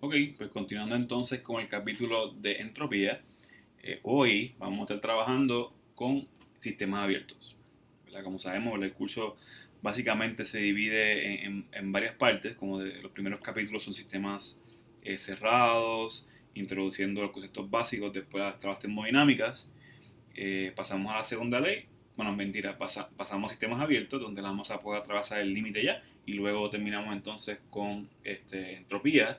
Ok, pues continuando entonces con el capítulo de entropía, hoy vamos a estar trabajando con sistemas abiertos. ¿Verdad? Como sabemos, el curso básicamente se divide en varias partes, como los primeros capítulos son sistemas cerrados, introduciendo los conceptos básicos, después las trabas termodinámicas, pasamos a la segunda ley, bueno, mentira, pasamos a sistemas abiertos, donde la masa puede atravesar el límite ya, y luego terminamos entonces con entropía,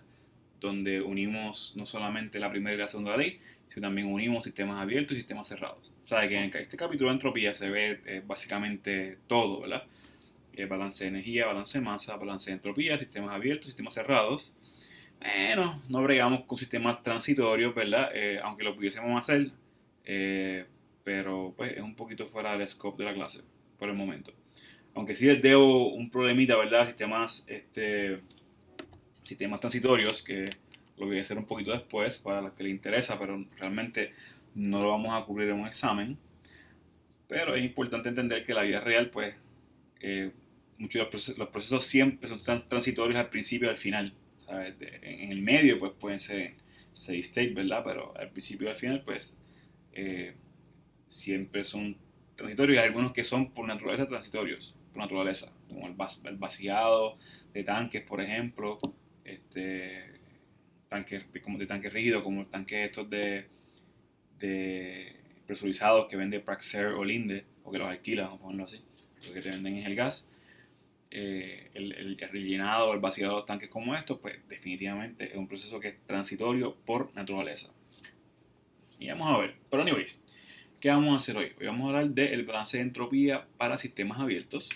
donde unimos no solamente la primera y la segunda ley, sino también unimos sistemas abiertos y sistemas cerrados. O sea, que en este capítulo de entropía se ve básicamente todo, ¿verdad? Balance de energía, balance de masa, balance de entropía, sistemas abiertos, sistemas cerrados. Bueno, no bregamos con sistemas transitorios, ¿verdad? Aunque lo pudiésemos hacer, eh, pero pues es un poquito fuera del scope de la clase por el momento. Aunque sí les debo un problemita, ¿verdad? Sistemas transitorios, que lo voy a hacer un poquito después para los que les interesa, pero realmente no lo vamos a cubrir en un examen. Pero es importante entender que en la vida real, pues, eh, muchos de los procesos siempre son transitorios al principio y al final. ¿Sabes? En el medio, pues, pueden ser steady state, ¿verdad? Pero al principio y al final, pues, eh, siempre son transitorios. Hay algunos que son por naturaleza transitorios, por naturaleza, como el vaciado de tanques, por ejemplo, este, tanques como de tanque rígido, como el tanque estos de presurizados que vende Praxair o Linde, o que los alquilan, vamos a ponerlo así, lo que te venden es el gas. El rellenado o el vaciado de los tanques como estos, pues definitivamente es un proceso que es transitorio por naturaleza. Y vamos a ver, pero anyways, ¿qué vamos a hacer hoy? Hoy vamos a hablar del balance de entropía para sistemas abiertos,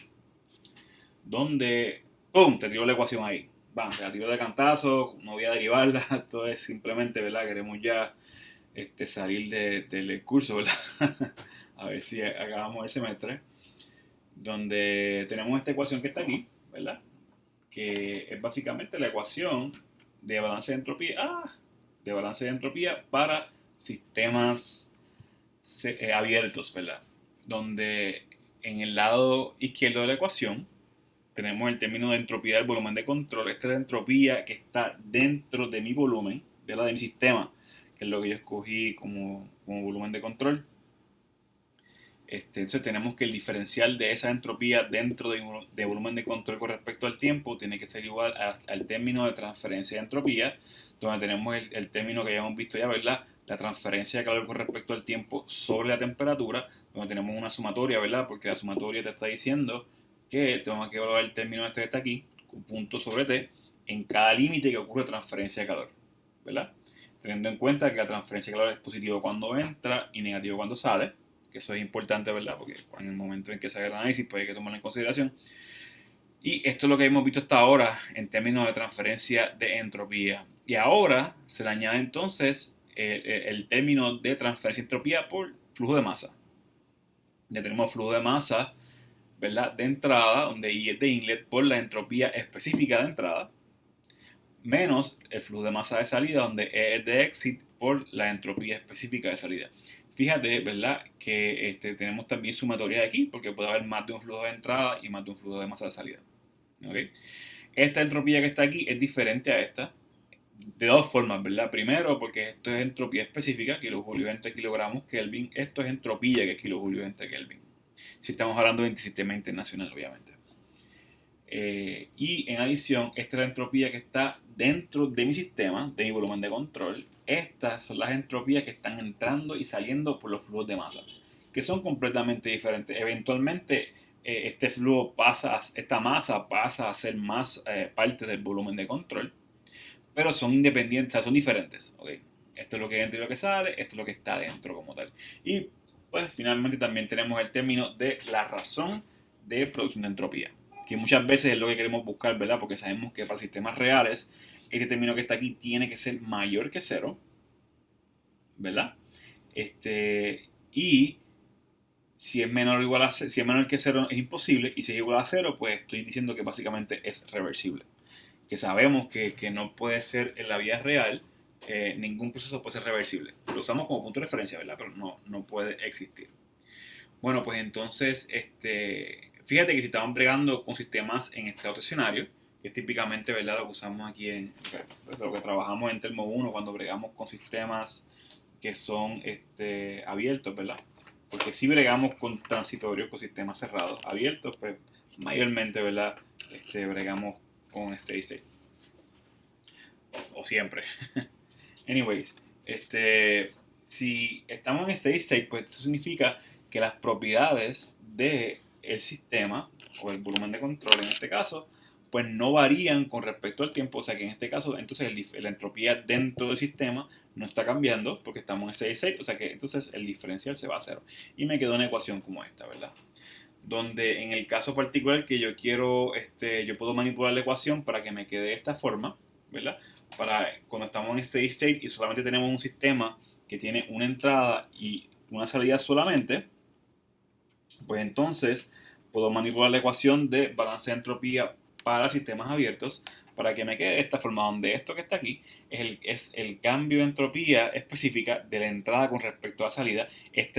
donde, ¡pum!, te tiro la ecuación ahí. Va, te la tiro de cantazo, no voy a derivarla, esto es simplemente, ¿verdad? Queremos ya salir del curso, ¿verdad? A ver si acabamos el semestre, donde tenemos esta ecuación que está aquí, ¿verdad? Que es básicamente la ecuación de balance de entropía, de balance de entropía para sistemas abiertos, ¿verdad? Donde en el lado izquierdo de la ecuación tenemos el término de entropía del volumen de control. Esta es la entropía que está dentro de mi volumen, de mi sistema, que es lo que yo escogí como volumen de control. Entonces tenemos que el diferencial de esa entropía dentro de volumen de control con respecto al tiempo tiene que ser igual al término de transferencia de entropía, donde tenemos el término que ya hemos visto ya, ¿verdad? La transferencia de calor con respecto al tiempo sobre la temperatura, donde tenemos una sumatoria, ¿verdad? Porque la sumatoria te está diciendo que tenemos que evaluar el término este que está aquí, con punto sobre t, en cada límite que ocurre transferencia de calor, ¿verdad? Teniendo en cuenta que la transferencia de calor es positivo cuando entra y negativo cuando sale, que eso es importante, ¿verdad? Porque en el momento en que se haga el análisis, pues hay que tomarlo en consideración. Y esto es lo que hemos visto hasta ahora en términos de transferencia de entropía. Y ahora se le añade entonces el término de transferencia de entropía por flujo de masa. Ya tenemos flujo de masa, ¿verdad? De entrada, donde I es de inlet por la entropía específica de entrada, menos el flujo de masa de salida, donde E es de exit por la entropía específica de salida. Fíjate, ¿verdad? Que tenemos también sumatorias aquí, porque puede haber más de un flujo de entrada y más de un flujo de masa de salida. ¿Okay? Esta entropía que está aquí es diferente a esta, de dos formas, ¿verdad? Primero, porque esto es entropía específica, kilojulios entre kilogramos Kelvin. Esto es entropía, que es kilojulios entre Kelvin. Si estamos hablando de sistema internacional, obviamente. Y en adición, esta es la entropía que está dentro de mi sistema, de mi volumen de control. Estas son las entropías que están entrando y saliendo por los flujos de masa, que son completamente diferentes. Eventualmente, este flujo esta masa pasa a ser más parte del volumen de control, pero son independientes, o sea, son diferentes. ¿Okay? Esto es lo que entra y lo que sale, esto es lo que está dentro como tal. Y pues finalmente también tenemos el término de la razón de producción de entropía, que muchas veces es lo que queremos buscar, ¿verdad? Porque sabemos que para sistemas reales, este término que está aquí tiene que ser mayor que cero, ¿verdad? Y si es menor o igual a si es menor que cero es imposible, y si es igual a cero, pues estoy diciendo que básicamente es reversible. Que sabemos que no puede ser en la vida real, ningún proceso puede ser reversible. Lo usamos como punto de referencia, ¿verdad? Pero no puede existir. Bueno, pues entonces, fíjate que si estaban bregando con sistemas en estado estacionario, que es típicamente, ¿verdad?, lo que usamos aquí lo que trabajamos en Termo 1 cuando bregamos con sistemas que son abiertos, ¿verdad? Porque si bregamos con transitorios, con sistemas cerrados. Abiertos, pues mayormente, ¿verdad?, bregamos con steady state. O siempre. Anyways, si estamos en steady state, pues eso significa que las propiedades del sistema, o el volumen de control en este caso, pues no varían con respecto al tiempo. O sea que en este caso, entonces la entropía dentro del sistema no está cambiando porque estamos en steady state. O sea que entonces el diferencial se va a cero. Y me quedó una ecuación como esta, ¿verdad? Donde en el caso particular que yo quiero, yo puedo manipular la ecuación para que me quede de esta forma, ¿verdad? Para cuando estamos en steady state y solamente tenemos un sistema que tiene una entrada y una salida solamente, pues entonces puedo manipular la ecuación de balance de entropía para sistemas abiertos para que me quede de esta forma, donde esto que está aquí es el cambio de entropía específica de la entrada con respecto a la salida.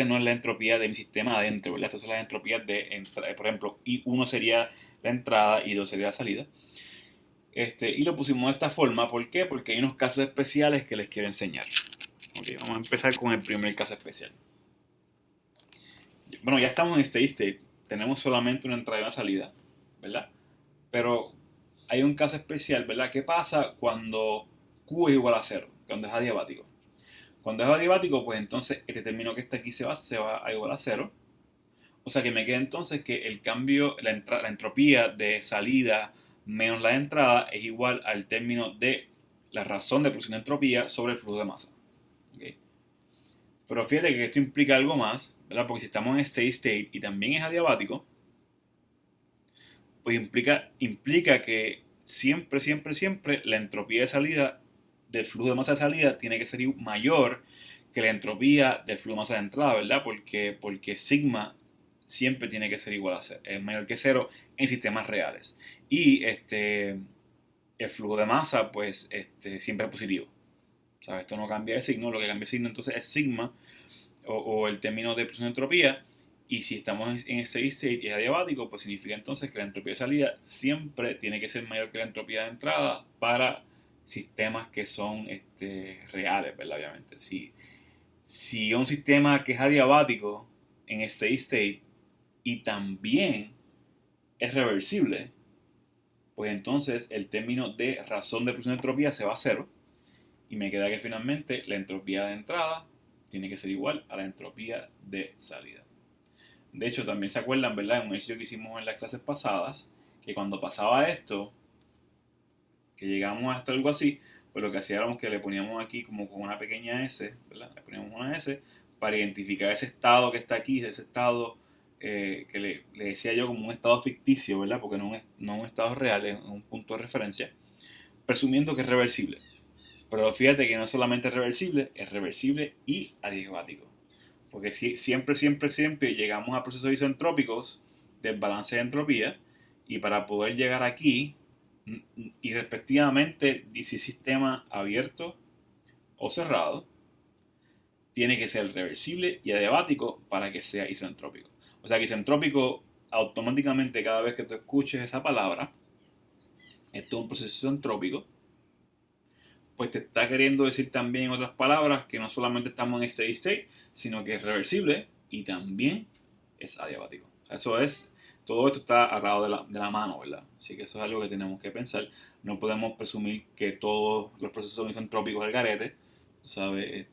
No es la entropía de mi sistema adentro, ¿verdad? Estas son las entropías por ejemplo, I1 sería la entrada y 2 sería la salida. Y lo pusimos de esta forma, ¿por qué? Porque hay unos casos especiales que les quiero enseñar. Okay, vamos a empezar con el primer caso especial. Bueno, ya estamos en steady state, tenemos solamente una entrada y una salida, ¿verdad? Pero hay un caso especial, ¿verdad? ¿Qué pasa cuando Q es igual a 0? Cuando es adiabático. Cuando es adiabático, pues entonces este término que está aquí se va a igual a 0. O sea que me queda entonces que el cambio, la entropía de salida menos la de entrada es igual al término de la razón de producción de entropía sobre el flujo de masa. ¿Okay? Pero fíjate que esto implica algo más, ¿verdad? Porque si estamos en steady state y también es adiabático, pues implica que siempre la entropía de salida del flujo de masa de salida tiene que ser mayor que la entropía del flujo de masa de entrada, ¿verdad? Porque sigma siempre tiene que ser igual a cero, es mayor que cero en sistemas reales. Y el flujo de masa, pues, siempre es positivo. ¿Sabes? Esto no cambia de signo, lo que cambia de signo entonces es sigma o el término de presión de entropía. Y si estamos en steady state y es adiabático, pues significa entonces que la entropía de salida siempre tiene que ser mayor que la entropía de entrada para sistemas que son reales, ¿verdad? Obviamente. Si un sistema que es adiabático en steady state y también es reversible, pues entonces el término de razón de presión de entropía se va a cero y me queda que finalmente la entropía de entrada tiene que ser igual a la entropía de salida. De hecho, también se acuerdan, ¿verdad? En un ejercicio que hicimos en las clases pasadas, que cuando pasaba esto, que llegamos hasta algo así, pues lo que hacíamos que le poníamos aquí como con una pequeña S, ¿verdad? Le poníamos una S para identificar ese estado que está aquí, ese estado que le decía yo como un estado ficticio, ¿verdad? Porque no es un estado real, es un punto de referencia, presumiendo que es reversible. Pero fíjate que no solamente es reversible y adiabático. Porque siempre llegamos a procesos isentrópicos del balance de entropía y para poder llegar aquí, y respectivamente, dice sistema abierto o cerrado, tiene que ser reversible y adiabático para que sea isentrópico. O sea que isentrópico, automáticamente cada vez que tú escuches esa palabra, esto es un proceso isentrópico, pues te está queriendo decir también en otras palabras que no solamente estamos en steady state, sino que es reversible y también es adiabático. O sea, todo esto está atado de la mano, ¿verdad? Así que eso es algo que tenemos que pensar. No podemos presumir que todos los procesos son isentrópicos al garete, ¿sabes?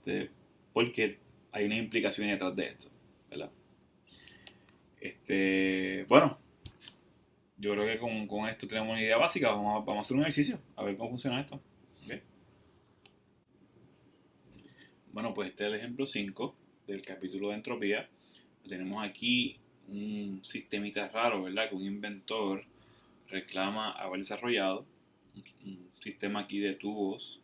Porque hay unas implicaciones detrás de esto, ¿verdad? Bueno, yo creo que con esto tenemos una idea básica. Vamos a hacer un ejercicio, a ver cómo funciona esto. ¿Okay? Bueno, pues este es el ejemplo 5 del capítulo de entropía. Tenemos aquí un sistemita raro, ¿verdad? Que un inventor reclama haber desarrollado. Un sistema aquí de tubos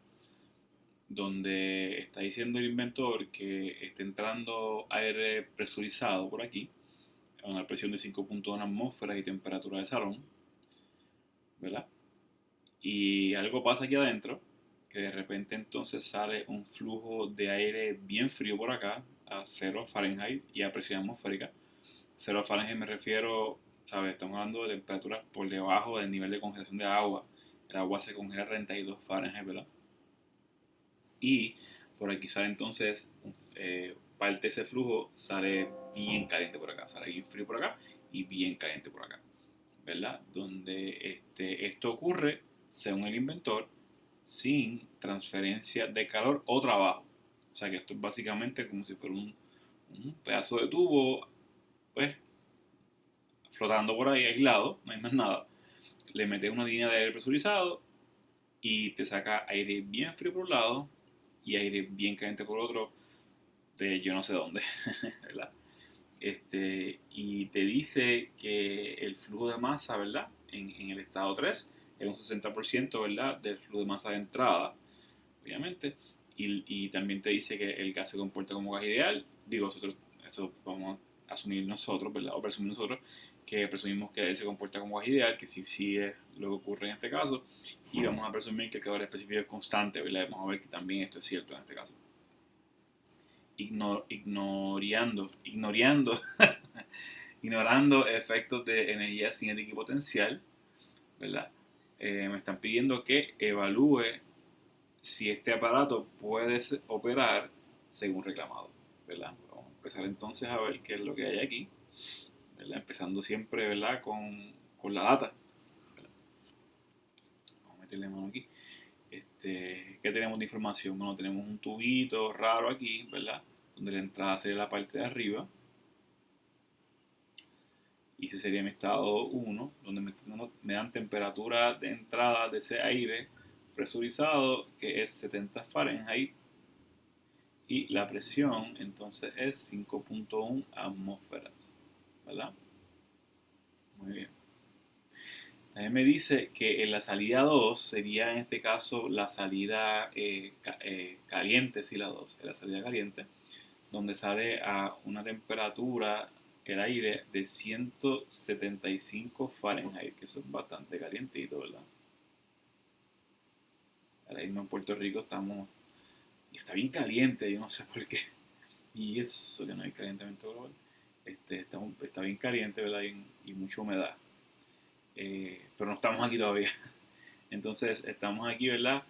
donde está diciendo el inventor que está entrando aire presurizado por aquí a una presión de 5.1 atmósferas y temperatura de salón, ¿verdad? Y algo pasa aquí adentro, que de repente entonces sale un flujo de aire bien frío por acá, a 0 Fahrenheit y a presión atmosférica. 0 Fahrenheit me refiero, ¿sabes? Estamos hablando de temperaturas por debajo del nivel de congelación de agua. el agua se congela a 32 Fahrenheit, ¿verdad? Y por aquí sale entonces, parte de ese flujo sale bien caliente por acá, sale bien frío por acá y bien caliente por acá, ¿verdad? Donde esto ocurre, según el inventor, sin transferencia de calor o trabajo. O sea que esto es básicamente como si fuera un pedazo de tubo, pues, flotando por ahí aislado, no hay más nada. Le metes una línea de aire presurizado y te saca aire bien frío por un lado y aire bien caliente por otro, de yo no sé dónde, ¿verdad? Y te dice que el flujo de masa, ¿verdad? En el estado 3 es un 60%, ¿verdad? Del flujo de masa de entrada, obviamente. Y también te dice que el gas se comporta como gas ideal. Digo, nosotros, eso vamos a asumir nosotros, ¿verdad? O presumir nosotros que presumimos que él se comporta como gas ideal, que sí es lo que ocurre en este caso. Y vamos a presumir que el calor específico es constante, ¿verdad? Vamos a ver que también esto es cierto en este caso. Ignorando ignorando efectos de energía cinética y potencial, ¿verdad? Me están pidiendo que evalúe si este aparato puede operar según reclamado, ¿verdad? Vamos a empezar entonces a ver qué es lo que hay aquí, ¿verdad? Empezando siempre, ¿verdad? Con la data. Vamos a meterle mano aquí. ¿Qué tenemos de información? Bueno, tenemos un tubito raro aquí, ¿verdad? Donde la entrada sería la parte de arriba. Y ese sería mi estado 1, donde me dan temperatura de entrada de ese aire presurizado, que es 70 Fahrenheit, y la presión entonces es 5.1 atmósferas, ¿verdad? Muy bien. También me dice que en la salida 2 sería en este caso la salida caliente, sí, la 2, la salida caliente, donde sale a una temperatura el aire de 175 Fahrenheit, que eso es bastante calientito, ¿verdad? Ahora mismo en Puerto Rico estamos, y está bien caliente, yo no sé por qué, y eso que no hay calentamiento global, está bien caliente, ¿verdad? Y mucha humedad, pero no estamos aquí todavía. Entonces estamos aquí, ¿verdad? A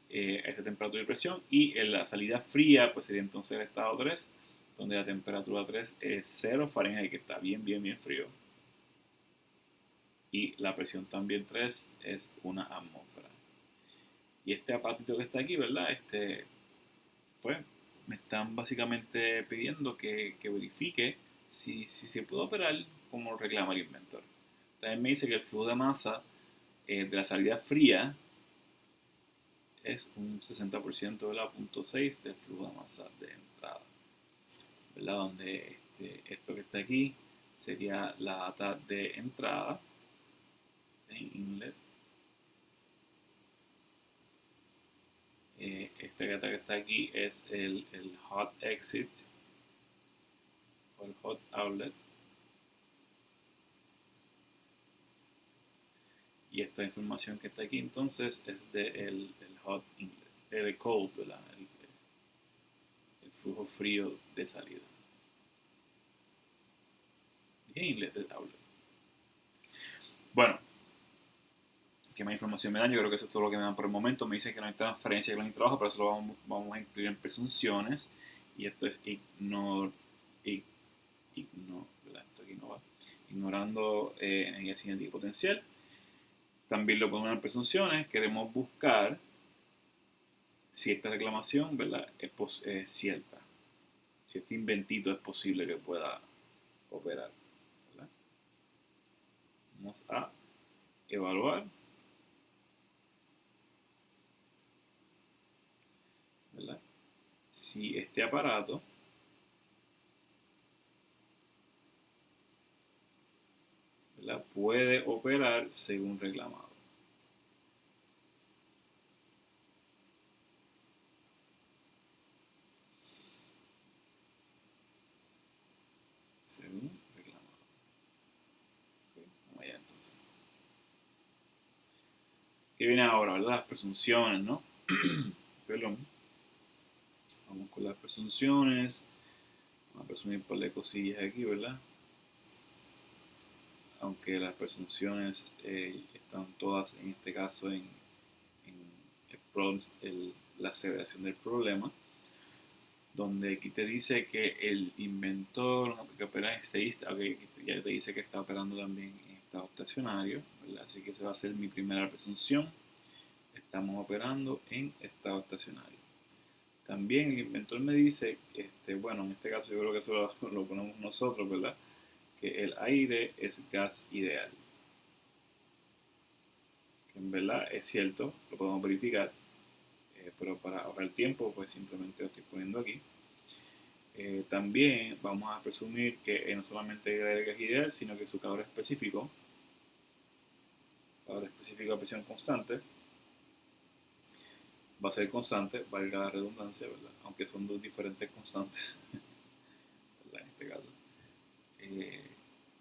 esta temperatura y presión, y en la salida fría pues sería entonces el estado 3, donde la temperatura 3 es 0 Fahrenheit, que está bien, bien, bien frío, y la presión también 3 es una atmósfera. Y este aparatito que está aquí, ¿verdad? Pues me están básicamente pidiendo que verifique si se puede operar como reclama el inventor. También me dice que el flujo de masa de la salida fría es un 60% de la 0.6 del flujo de masa de entrada, ¿verdad? Donde esto que está aquí sería la data de entrada en inlet. Esta data que está aquí es el hot exit o el hot outlet. Y esta información que está aquí entonces es del hot inlet, el cold, ¿verdad? El flujo frío de salida. Y inlet de outlet. Bueno, ¿qué más información me dan? Yo creo que eso es todo lo que me dan por el momento. Me dicen que no hay transferencia, que no hay trabajo, pero eso lo vamos a incluir en presunciones. Y esto es ¿verdad? Esto aquí no va. Ignorando energía cinética y potencial. También lo ponemos en presunciones. Queremos buscar si esta reclamación, ¿verdad? Es cierta. Si este inventito es posible que pueda operar, ¿verdad? Vamos a evaluar, ¿verdad? Si este aparato, ¿verdad?, puede operar según reclamado. Según reclamado. Okay, vamos allá entonces. ¿Qué viene ahora, verdad? Las presunciones, ¿no? Perdón. Vamos con las presunciones. Vamos a presumir un par de cosillas aquí, ¿verdad? Aunque las presunciones están todas en este caso en la aseveración del problema, donde aquí te dice que el inventor que opera en okay, ya te dice que está operando también en estado estacionario, ¿verdad? Así que esa va a ser mi primera presunción. Estamos operando en estado estacionario. También el inventor me dice, bueno, en este caso yo creo que eso lo ponemos nosotros, ¿verdad? Que el aire es gas ideal. Que en verdad es cierto, lo podemos verificar, pero para ahorrar tiempo, pues simplemente lo estoy poniendo aquí. También vamos a presumir que no solamente el aire es ideal, sino que su calor específico a presión constante, va a ser constante, valga la redundancia, ¿verdad? Aunque son dos diferentes constantes, ¿verdad? En este caso.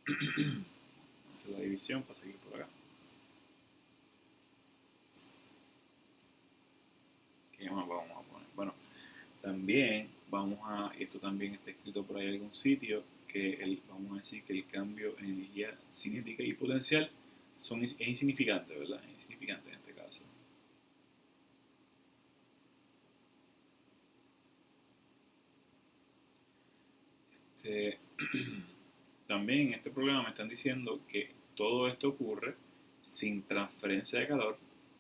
Vamos a hacer la división para seguir por acá. ¿Qué más vamos a poner? Bueno, también esto también está escrito por ahí en algún sitio, que vamos a decir que el cambio en energía cinética y potencial es insignificante, ¿verdad? Es insignificante en este caso. También en este programa me están diciendo que todo esto ocurre sin transferencia de calor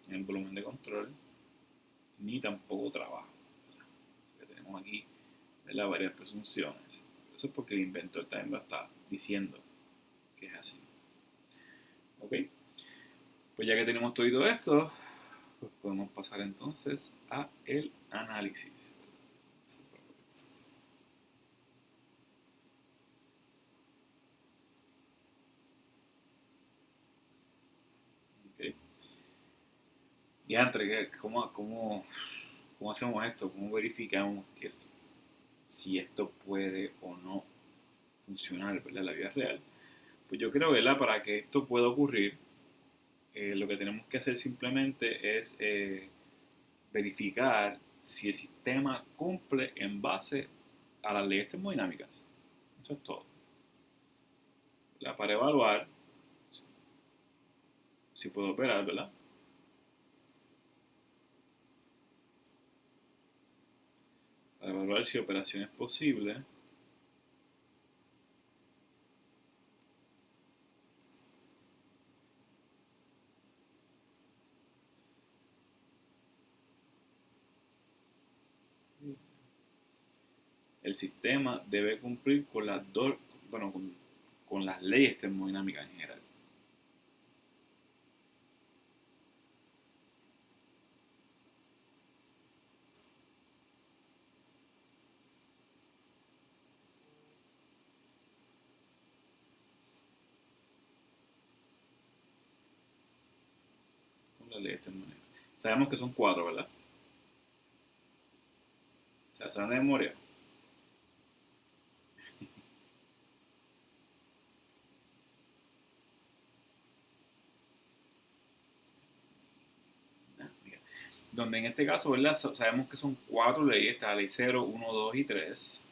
en el volumen de control, ni tampoco trabajo. Que tenemos aquí, ¿verdad?, varias presunciones. Eso es porque el inventor también lo está diciendo que es así. ¿Ok? Pues ya que tenemos todo esto, pues podemos pasar entonces a el análisis. ¿Ok? Y entre, ¿cómo hacemos esto? ¿Cómo verificamos si esto puede o no funcionar, ¿verdad?, en la vida real? Pues yo creo, ¿verdad?, para que esto pueda ocurrir, lo que tenemos que hacer simplemente es verificar si el sistema cumple en base a las leyes termodinámicas. Eso es todo. Para evaluar si puedo operar, ¿verdad? Para evaluar si operación es posible. El sistema debe cumplir con las dos, bueno, con las leyes termodinámicas en general. Con las leyes termodinámicas. Sabemos que son cuatro, ¿verdad? O sea, ¿saben de memoria? Donde en este caso, ¿verdad?, sabemos que son cuatro leyes, está la ley 0, 1, 2 y 3,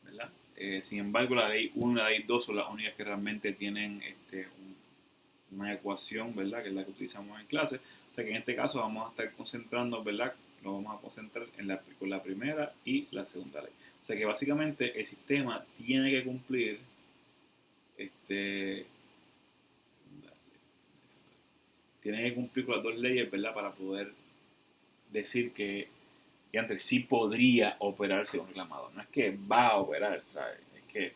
¿verdad? Sin embargo, la ley 1 y la ley 2 son las únicas que realmente tienen una ecuación, ¿verdad?, que es la que utilizamos en clase. O sea que en este caso vamos a estar concentrando, ¿verdad?, nos vamos a concentrar con la primera y la segunda ley. O sea que básicamente el sistema tiene que cumplir este, tiene que cumplir con las dos leyes, ¿verdad?, para poder decir que antes sí podría operar según reclamado. No es que va a operar, ¿sabes? Es que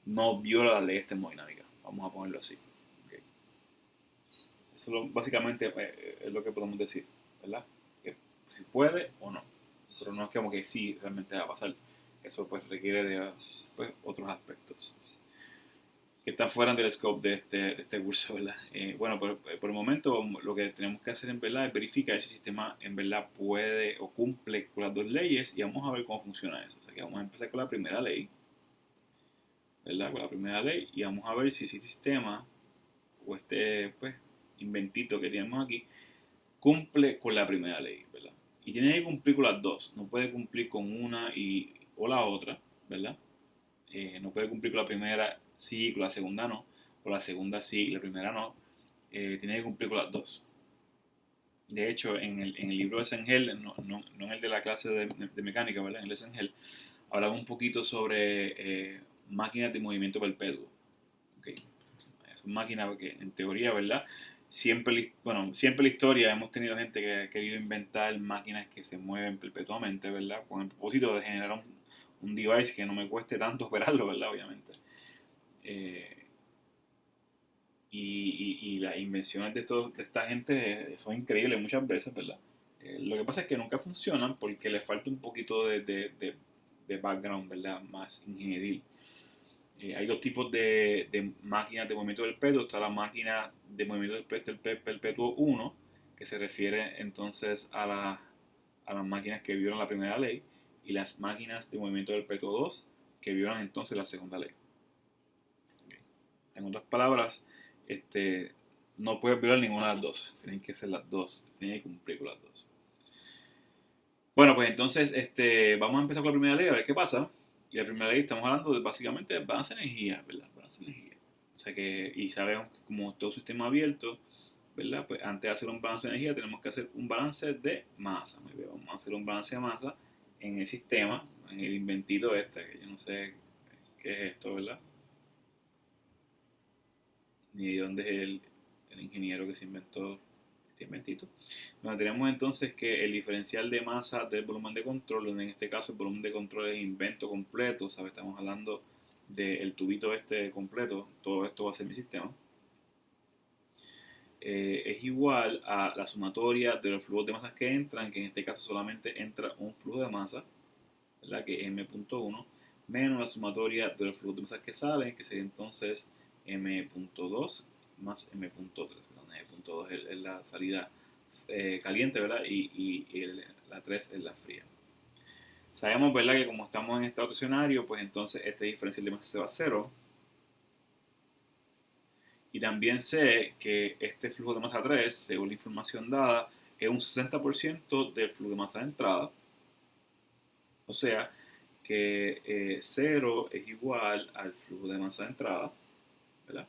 no viola las leyes termodinámicas. Vamos a ponerlo así. ¿Okay? Eso básicamente es lo que podemos decir, ¿verdad? Que si puede o no. Pero no es como que sí realmente va a pasar. Eso pues requiere de pues, otros aspectos que están fuera del scope de este curso, ¿verdad? Bueno, por el momento lo que tenemos que hacer en verdad es verificar si el sistema en verdad puede o cumple con las dos leyes y vamos a ver cómo funciona eso. O sea que vamos a empezar con la primera ley, ¿verdad? Con la primera ley y vamos a ver si ese sistema o este pues inventito que tenemos aquí cumple con la primera ley, ¿verdad? Y tiene que cumplir con las dos, no puede cumplir con una o la otra, ¿verdad? No puede cumplir con la primera sí, con la segunda no, o la segunda sí y la primera no. Tiene que cumplir con las dos. De hecho, en el libro de Sengel, no en el de la clase de mecánica, ¿verdad? En el de Sengel, hablaba un poquito sobre máquinas de movimiento perpetuo. ¿Ok? Son máquinas que, en teoría, ¿verdad? Siempre en la historia hemos tenido gente que ha querido inventar máquinas que se mueven perpetuamente, ¿verdad? Con el propósito de generar un device que no me cueste tanto operarlo, ¿verdad? Obviamente. Eh, y las invenciones de esta gente son increíbles muchas veces, ¿verdad? Lo que pasa es que nunca funcionan porque les falta un poquito de background, ¿verdad? Más ingenieril. Hay dos tipos de máquinas de movimiento perpetuo. Está la máquina de movimiento perpetuo 1, que se refiere entonces a las máquinas que violan la primera ley, y las máquinas de movimiento perpetuo 2, que violan entonces la segunda ley. Okay. En otras palabras, este, no puedes violar ninguna de las dos. Tienen que ser las dos. Tienen que cumplir con las dos. Bueno, pues entonces vamos a empezar con la primera ley, a ver qué pasa. Y la primera ley estamos hablando básicamente de balance de energía, ¿verdad? Balance de energía. O sea que, y sabemos que como todo sistema abierto, ¿verdad? Pues antes de hacer un balance de energía tenemos que hacer un balance de masa. Muy bien, vamos a hacer un balance de masa en el sistema, en el inventito que yo no sé qué es esto, ¿verdad? Ni de dónde es el ingeniero que se inventó este inventito. Bueno, tenemos entonces que el diferencial de masa del volumen de control, donde en este caso el volumen de control es invento completo, ¿sabes? Estamos hablando del tubito este completo, todo esto va a ser mi sistema. Es igual a la sumatoria de los flujos de masas que entran, que en este caso solamente entra un flujo de masa, ¿verdad? Que es m.1, menos la sumatoria de los flujos de masas que salen, que sería entonces m.2 más m.3, m.2 es la salida caliente, ¿verdad? Y la 3 es la fría. Sabemos, ¿verdad? Que como estamos en este otro escenario, pues entonces este diferencial de masa se va a cero. Y también sé que este flujo de masa 3, según la información dada, es un 60% del flujo de masa de entrada. O sea, que 0 es igual al flujo de masa de entrada, ¿verdad?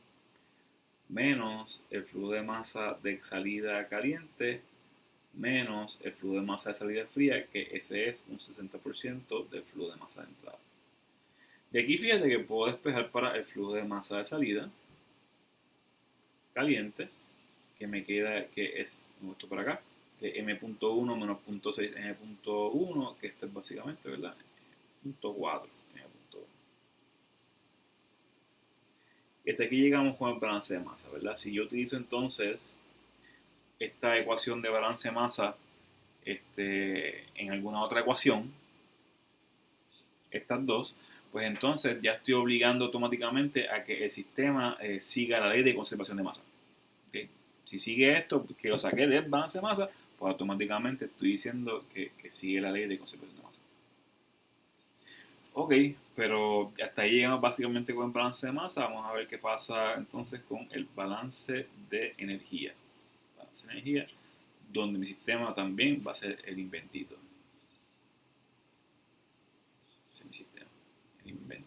Menos el flujo de masa de salida caliente, menos el flujo de masa de salida fría, que ese es un 60% del flujo de masa de entrada. De aquí fíjate que puedo despejar para el flujo de masa de salida caliente, que me queda, que es esto para acá, que m.1 menos 0.6 m.1, que esto es básicamente, ¿verdad? 0.4 m.1. Y hasta aquí llegamos con el balance de masa, ¿verdad? Si yo utilizo entonces esta ecuación de balance de masa en alguna otra ecuación, estas dos, pues entonces ya estoy obligando automáticamente a que el sistema siga la ley de conservación de masa. ¿Okay? Si sigue esto, que lo saqué del balance de masa, pues automáticamente estoy diciendo que sigue la ley de conservación de masa. Ok, pero hasta ahí llegamos básicamente con el balance de masa. Vamos a ver qué pasa entonces con el balance de energía. Balance de energía, donde mi sistema también va a ser el inventito. Ese es mi sistema, el invento.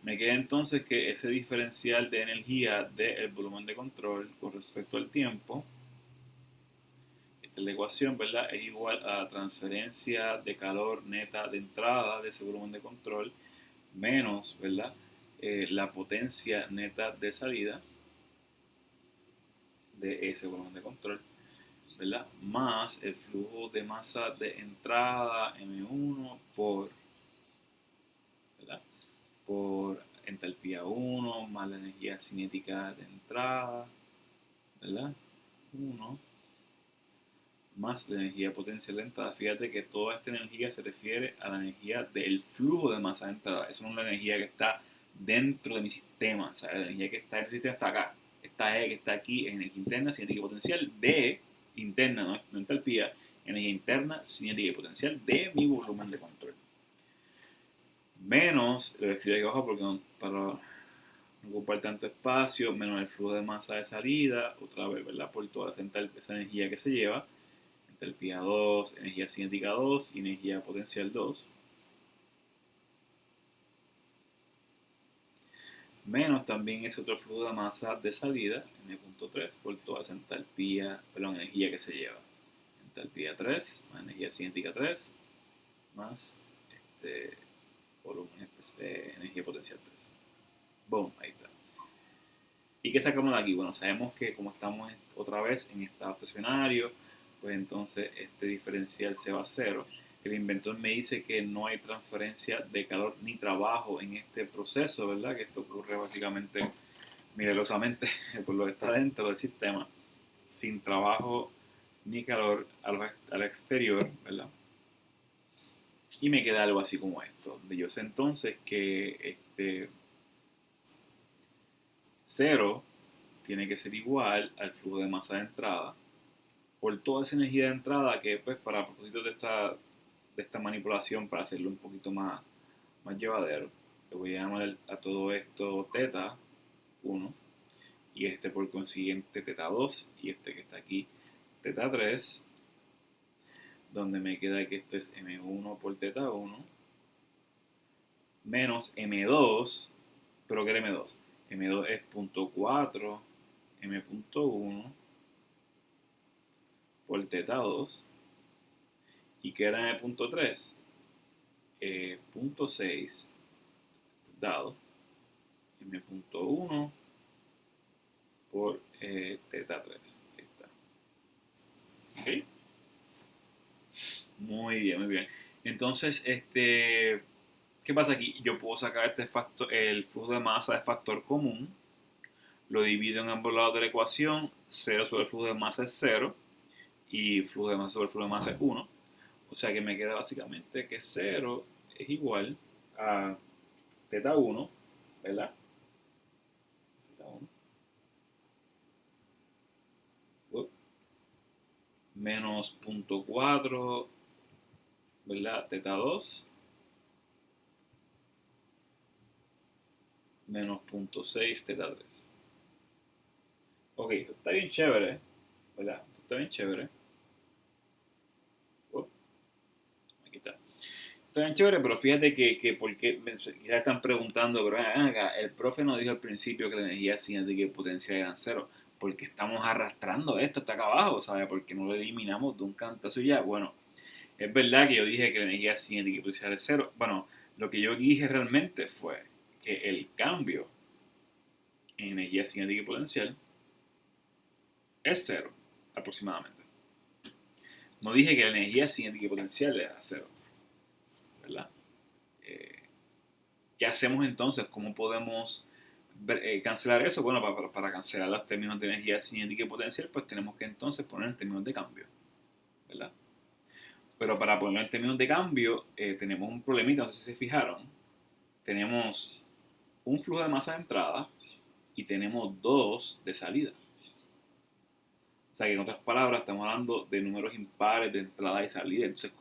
Me queda entonces que ese diferencial de energía del volumen de control con respecto al tiempo, esta es la ecuación, ¿verdad? Es igual a la transferencia de calor neta de entrada de ese volumen de control menos, ¿verdad? La potencia neta de salida de ese volumen de control, ¿verdad? Más el flujo de masa de entrada M1 ¿verdad? Por entalpía 1 más la energía cinética de entrada, ¿verdad? 1 más la energía potencial de entrada. Fíjate que toda esta energía se refiere a la energía del flujo de masa de entrada. Eso no es la energía que está dentro de mi sistema. O sea, la energía que está en el sistema está acá. Esta E que está aquí es energía interna, cinética y potencial de interna, no entalpía, energía interna, cinética y potencial de mi volumen de control. Menos, lo escribo aquí abajo porque para no ocupar tanto espacio, menos el flujo de masa de salida, otra vez, ¿verdad? Por toda esa energía que se lleva. Entalpía 2, energía cinética 2 y energía potencial 2. menos también ese otro flujo de masa de salida, m.3, por toda esa energía que se lleva. Entalpía 3, más energía cinética 3, más volumen, energía potencial 3. Boom, ahí está. ¿Y qué sacamos de aquí? Bueno, sabemos que como estamos otra vez en estado estacionario, pues entonces este diferencial se va a cero. El inventor me dice que no hay transferencia de calor ni trabajo en este proceso, ¿verdad? Que esto ocurre básicamente milagrosamente por lo que está dentro del sistema, sin trabajo ni calor al exterior, ¿verdad? Y me queda algo así como esto, donde yo sé entonces que cero tiene que ser igual al flujo de masa de entrada por toda esa energía de entrada que pues para propósitos de esta manipulación, para hacerlo un poquito más llevadero, le voy a llamar a todo esto teta 1 y por consiguiente teta 2 y que está aquí teta 3, donde me queda que esto es m1 por teta 1 menos m2, pero ¿qué era m2? M2 es 0.4 m.1 por teta 2 y que era m.3 0.6 dado m.1 por teta 3. Ahí está. ¿Ok? Muy bien, muy bien. Entonces, ¿qué pasa aquí? Yo puedo sacar el flujo de masa de factor común, lo divido en ambos lados de la ecuación, 0 sobre el flujo de masa es 0 y flujo de masa sobre el flujo de masa es 1. O sea que me queda básicamente que 0 es igual a teta 1, ¿verdad? Teta 1 menos 0.4, ¿verdad? Teta 2 menos 0.6 teta 3. Ok, esto está bien chévere, ¿verdad? Esto está bien chévere. Aquí está. Está bien chévere, pero fíjate que porque ya están preguntando, pero acá, el profe nos dijo al principio que la energía cinética y potencial eran cero. Porque estamos arrastrando esto hasta acá abajo, ¿sabes? Porque no lo eliminamos de un cantazo y ya. Bueno, es verdad que yo dije que la energía cinética y potencial es cero. Bueno, lo que yo dije realmente fue que el cambio en energía cinética y potencial es cero, aproximadamente. No dije que la energía cinética y potencial era cero, ¿verdad? ¿Qué hacemos entonces? ¿Cómo podemos cancelar eso? Bueno, para cancelar los términos de energía cinética y potencial, pues tenemos que entonces poner en términos de cambio, ¿verdad? Pero para ponerlo en términos de cambio, tenemos un problemita, no sé si se fijaron. Tenemos un flujo de masa de entrada y tenemos dos de salida. O sea que en otras palabras estamos hablando de números impares de entrada y salida. Entonces,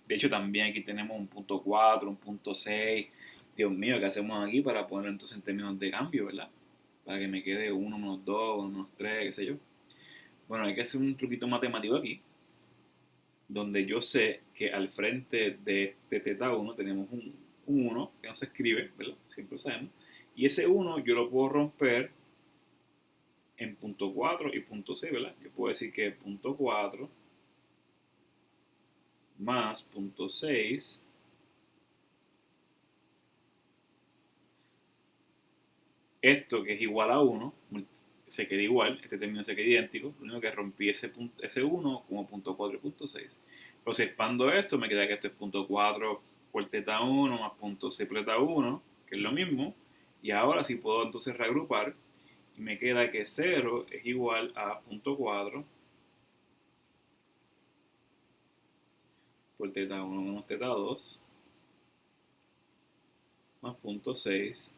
de hecho también aquí tenemos un punto 4, un punto 6. Dios mío, ¿qué hacemos aquí para ponerlo entonces en términos de cambio, verdad? Para que me quede 1 menos 2, 1 menos 3, qué sé yo. Bueno, hay que hacer un truquito matemático aquí, donde yo sé que al frente de teta 1 tenemos un 1 que no se escribe, ¿verdad? Siempre lo sabemos. Y ese 1 yo lo puedo romper en punto 4 y punto 6, ¿verdad? Yo puedo decir que punto 4 más punto 6 esto que es igual a 1 se queda igual, este término se queda idéntico, lo único que rompí ese 1 como punto 4 y punto 6. Pero si expando esto, me queda que esto es punto 4 por teta 1 más punto 6 por teta 1, que es lo mismo, y ahora sí puedo entonces reagrupar y me queda que 0 es igual a punto 4 por teta 1 menos teta 2 más punto 6.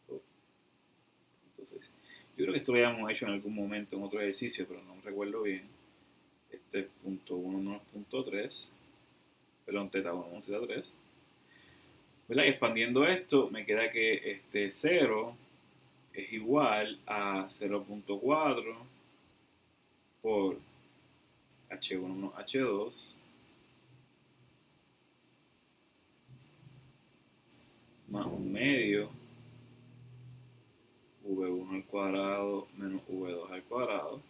Punto 6. Yo creo que esto lo habíamos hecho en algún momento en otro ejercicio, pero no recuerdo bien. Este es punto 1 menos punto 3, perdón, teta 1 menos teta 3. ¿Verdad? Y expandiendo esto, me queda que 0 es igual a 0.4 por H1 menos H2 más 1/2 V1 al cuadrado menos V2 al cuadrado,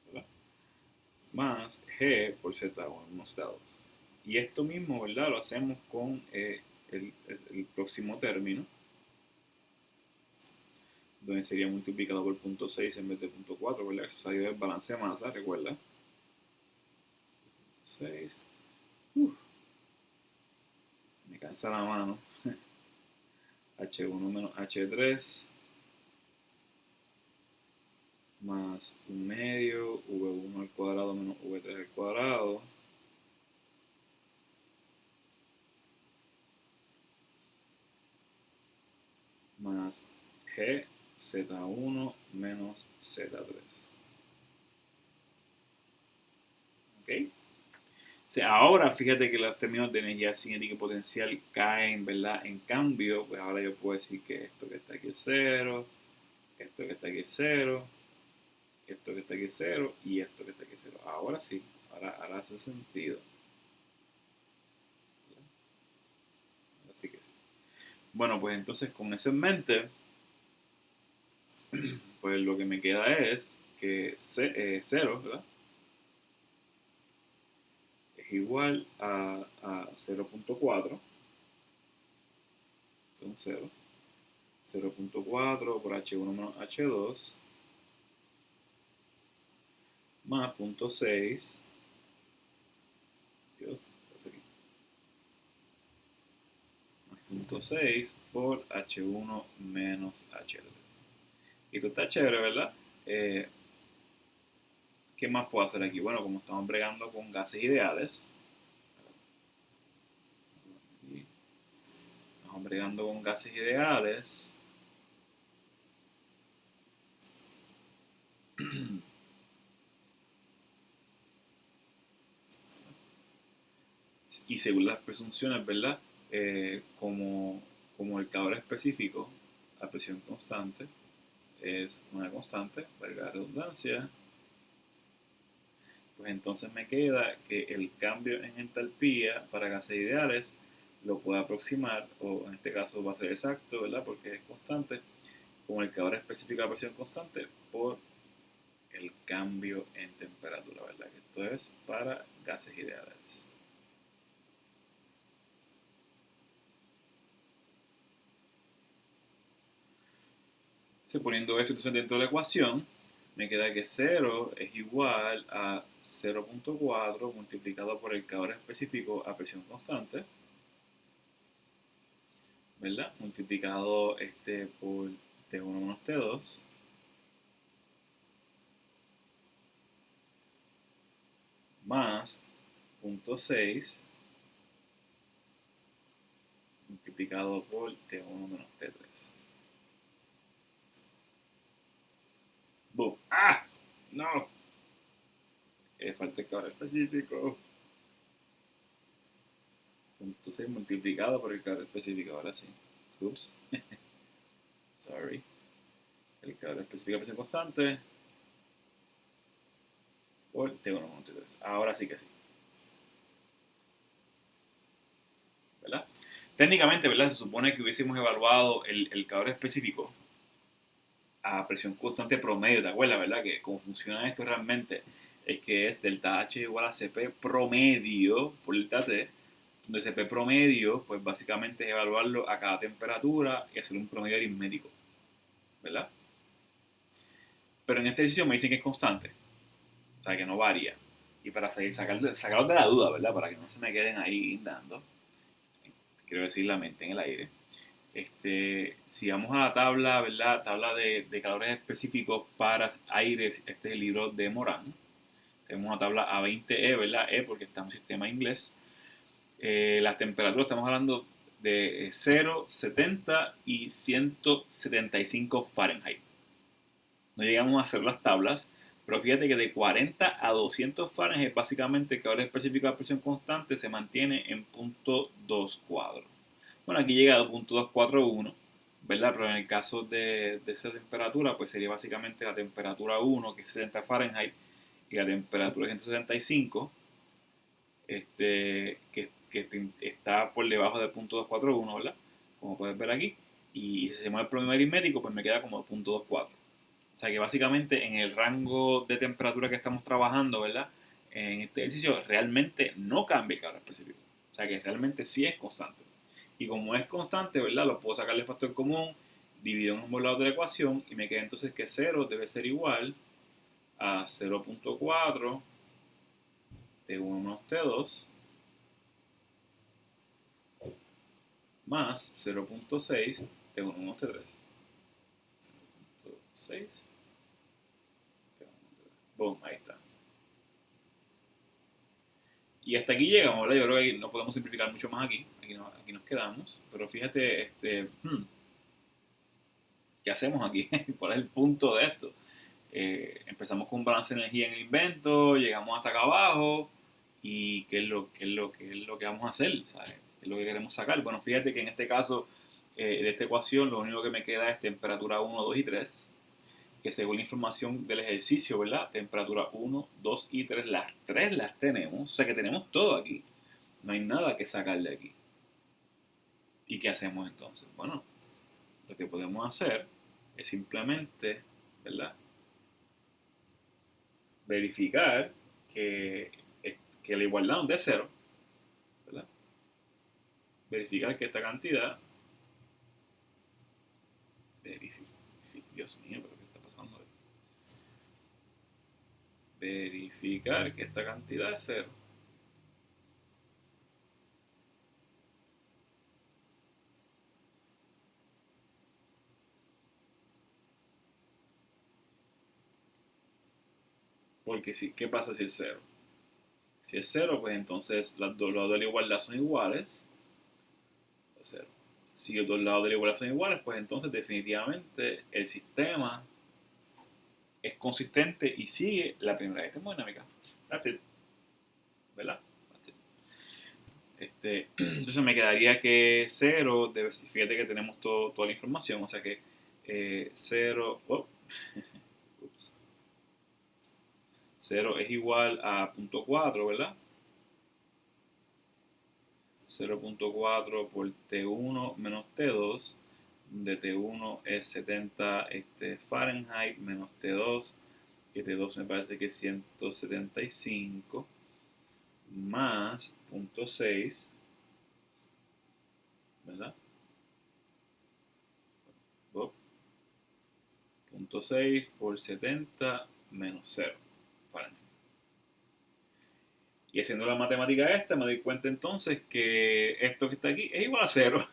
¿verdad? Más G por Z1 menos Z2. Y esto mismo, ¿verdad? Lo hacemos con el próximo término, donde sería multiplicado por 0.6 en vez de 0.4, ¿verdad? Eso salió del balance de masa, recuerda. 6. Me cansa la mano. H1 menos H3 más 1/2 V1 al cuadrado menos V3 al cuadrado más G Z1 menos Z3. ¿Ok? O sea, ahora fíjate que los términos de energía cinética y potencial caen, ¿verdad? En cambio, pues ahora yo puedo decir que esto que está aquí es 0, esto que está aquí es 0, esto que está aquí es 0 y esto que está aquí es 0. Ahora sí, ahora hace sentido. Ahora sí que sí. Bueno, pues entonces con eso en mente, pues lo que me queda es que 0, ¿verdad? Es igual a 0.4, un 0, 0.4 por H1 menos H2 más 0.6, Dios, ¿qué aquí? Más 0.6 por H1 menos H3. Y esto está chévere, ¿verdad? Eh, ¿Qué más puedo hacer aquí? Bueno, como estamos bregando con gases ideales, estamos bregando con gases ideales, y según las presunciones, ¿verdad? Como el calor específico a presión constante es una constante, valga la redundancia, pues entonces me queda que el cambio en entalpía para gases ideales lo puedo aproximar, o en este caso va a ser exacto, ¿verdad? Porque es constante, con el calor específico a presión constante por el cambio en temperatura, ¿verdad? Que esto es para gases ideales. Poniendo esto dentro de la ecuación, me queda que 0 es igual a 0.4 multiplicado por el calor específico a presión constante, ¿verdad? Multiplicado por T1 menos T2 más 0.6 multiplicado por T1 menos T3. ¡Bum! ¡Ah! ¡No! Falta el calor específico. 0.6 multiplicado por el calor específico, ahora sí. Ups. Sorry. El calor específico a presión constante por T1 menos T3. Ahora sí que sí. ¿Verdad? Técnicamente, ¿verdad? Se supone que hubiésemos evaluado el calor específico a presión constante promedio, ¿te acuerdas, verdad? Que cómo funciona esto realmente es que es delta H igual a Cp promedio por delta T, donde Cp promedio, pues básicamente es evaluarlo a cada temperatura y hacer un promedio aritmético, ¿verdad? Pero en este ejercicio me dicen que es constante, o sea, que no varía. Y para sacarlos de la duda, ¿verdad? Para que no se me queden ahí dando, quiero decir la mente en el aire. Si vamos a la tabla, ¿verdad? Tabla de calores específicos para aires, este es el libro de Morán. Tenemos una tabla A20E, ¿verdad? E porque está en un sistema inglés. Las temperaturas, estamos hablando de 0, 70 y 175 Fahrenheit. No llegamos a hacer las tablas, pero fíjate que de 40 a 200 Fahrenheit, básicamente el calor específico de presión constante se mantiene en 0.2 cuadros. Bueno, aquí llega a 0.241, ¿verdad? Pero en el caso de esa temperatura, pues sería básicamente la temperatura 1, que es 60 Fahrenheit, y la temperatura 165, que está por debajo de 0.241, ¿verdad? Como puedes ver aquí. Y si se mueve el promedio aritmético, pues me queda como 0.24. O sea que básicamente en el rango de temperatura que estamos trabajando, ¿verdad? En este ejercicio realmente no cambia el calor específico. O sea que realmente sí es constante. Y como es constante, ¿verdad? Lo puedo sacar del factor común, divido en ambos lados de la ecuación y me queda entonces que 0 debe ser igual a 0.4 T1 menos T2 más 0.6 T1 menos T3. 0.6 Boom, ahí está. Y hasta aquí llegamos, ¿verdad? Yo creo que no podemos simplificar mucho más aquí. Aquí nos quedamos. Pero fíjate, ¿qué hacemos aquí? ¿Cuál es el punto de esto? Empezamos con un balance de energía en el invento, llegamos hasta acá abajo. ¿Y qué es lo que vamos a hacer? ¿Sabes? ¿Qué es lo que queremos sacar? Bueno, fíjate que en este caso de esta ecuación, lo único que me queda es temperatura 1, 2 y 3, que según la información del ejercicio, ¿verdad? Temperatura 1, 2 y 3, las 3 las tenemos, o sea que tenemos todo aquí. No hay nada que sacar de aquí. ¿Y qué hacemos entonces? Bueno, lo que podemos hacer es simplemente, ¿verdad? Verificar que, que la igualdad no es de cero, ¿verdad? Verificar que esta cantidad, Dios mío, pero ¿qué está pasando? Verificar que esta cantidad es cero. Porque si, ¿qué pasa si es cero? Si es cero, pues entonces los dos lados de la igualdad son iguales. O cero. Si los dos lados de la igualdad son iguales, pues entonces definitivamente el sistema es consistente y sigue la primera ley termodinámica. That's it. ¿Verdad? That's it. Entonces me quedaría que cero, fíjate que tenemos toda la información, o sea que 0, ups, 0 es igual a 0.4, ¿verdad? 0.4 por T1 menos T2, de T1 es 70 Fahrenheit menos T2, que T2 me parece que es 175, más 0.6, ¿verdad? 0.6 por 70 menos 0 Fahrenheit. Y haciendo la matemática esta, me doy cuenta entonces que esto que está aquí es igual a 0.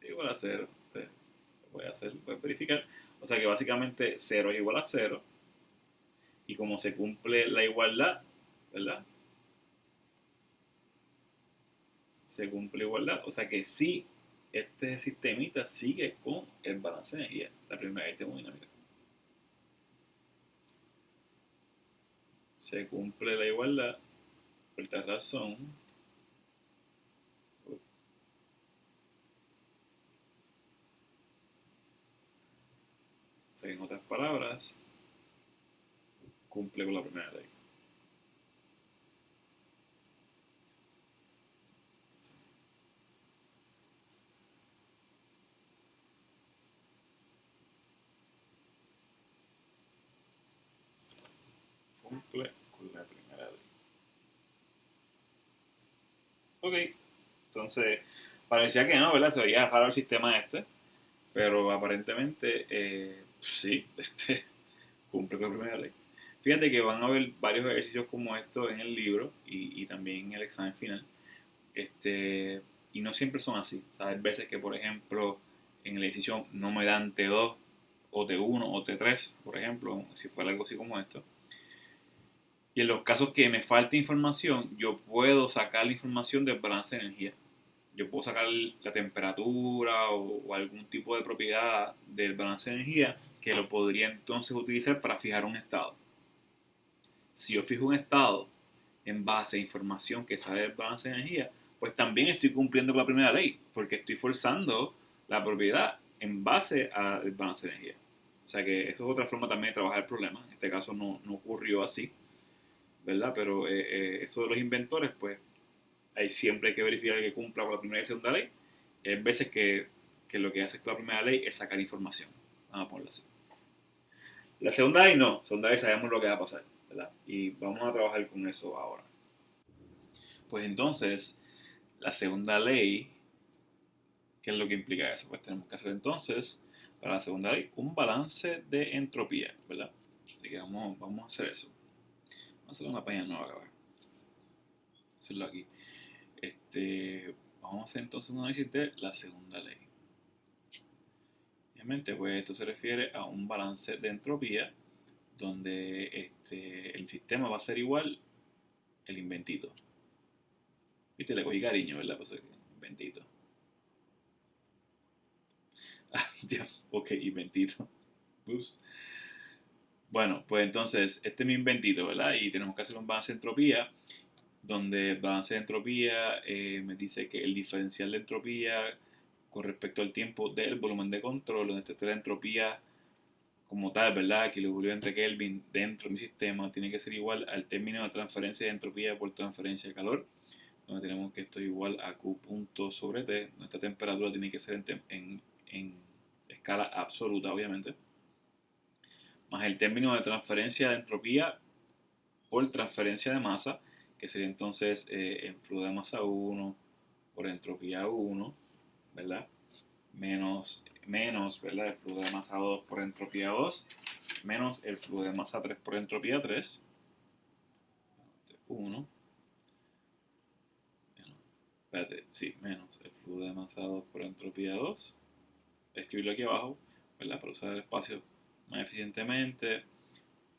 Es igual a 0. Voy a verificar. O sea que básicamente 0 es igual a 0. Y como se cumple la igualdad, ¿verdad? Se cumple igualdad. O sea que sí, este sistemita sigue con el balance de energía, la primera ley termodinámica. Se cumple la igualdad. Por esta razón, o sea, en otras palabras, cumple con la primera ley. Cumple con la primera ley. Ok, entonces parecía que no, ¿verdad? Se veía raro el sistema este, pero aparentemente sí, cumple con la primera ley. Fíjate que van a haber varios ejercicios como estos en el libro y también en el examen final. Y no siempre son así. ¿Sabes? Hay veces que, por ejemplo, en el ejercicio no me dan T2 o T1 o T3, por ejemplo, si fuera algo así como esto. Y en los casos que me falta información, yo puedo sacar la información del balance de energía. Yo puedo sacar la temperatura o algún tipo de propiedad del balance de energía que lo podría entonces utilizar para fijar un estado. Si yo fijo un estado en base a información que sale del balance de energía, pues también estoy cumpliendo con la primera ley, porque estoy forzando la propiedad en base al balance de energía. O sea que eso es otra forma también de trabajar el problema. En este caso no ocurrió así. ¿verdad? Pero eso de los inventores, pues ahí siempre hay que verificar que cumpla con la primera y segunda ley. Y hay veces que lo que hace la primera ley es sacar información. Vamos a ponerlo así. La segunda ley no. Segunda ley sabemos lo que va a pasar, ¿verdad? Y vamos a trabajar con eso ahora. Pues entonces, la segunda ley, ¿qué es lo que implica eso? Pues tenemos que hacer entonces, para la segunda ley, un balance de entropía, ¿verdad? Así que vamos a hacer eso. Vamos a hacer una página nueva acá. Hacerlo aquí. Vamos a hacer entonces un análisis de la segunda ley. Obviamente, pues esto se refiere a un balance de entropía donde el sistema va a ser igual el inventito. Viste, le cogí cariño, ¿verdad? Pues inventito. Ah, Dios, ok, inventito. Ups. Bueno, pues entonces, este es mi inventito, ¿verdad? Y tenemos que hacer un balance de entropía, donde el balance de entropía me dice que el diferencial de entropía con respecto al tiempo del volumen de control, donde está la entropía como tal, ¿verdad? Equilibrio entre Kelvin dentro de mi sistema tiene que ser igual al término de transferencia de entropía por transferencia de calor, donde tenemos que esto es igual a Q punto sobre T. Nuestra temperatura tiene que ser en escala absoluta, obviamente, más el término de transferencia de entropía por transferencia de masa, que sería entonces en flujo de masa 1 por entropía 1, ¿verdad? Menos, ¿verdad? El flujo de masa 2 por entropía 2, menos el flujo de masa 3 por entropía 3, 1, espérate, sí, menos el flujo de masa 2 por entropía 2, escribirlo aquí abajo, ¿verdad? Para usar el espacio más eficientemente,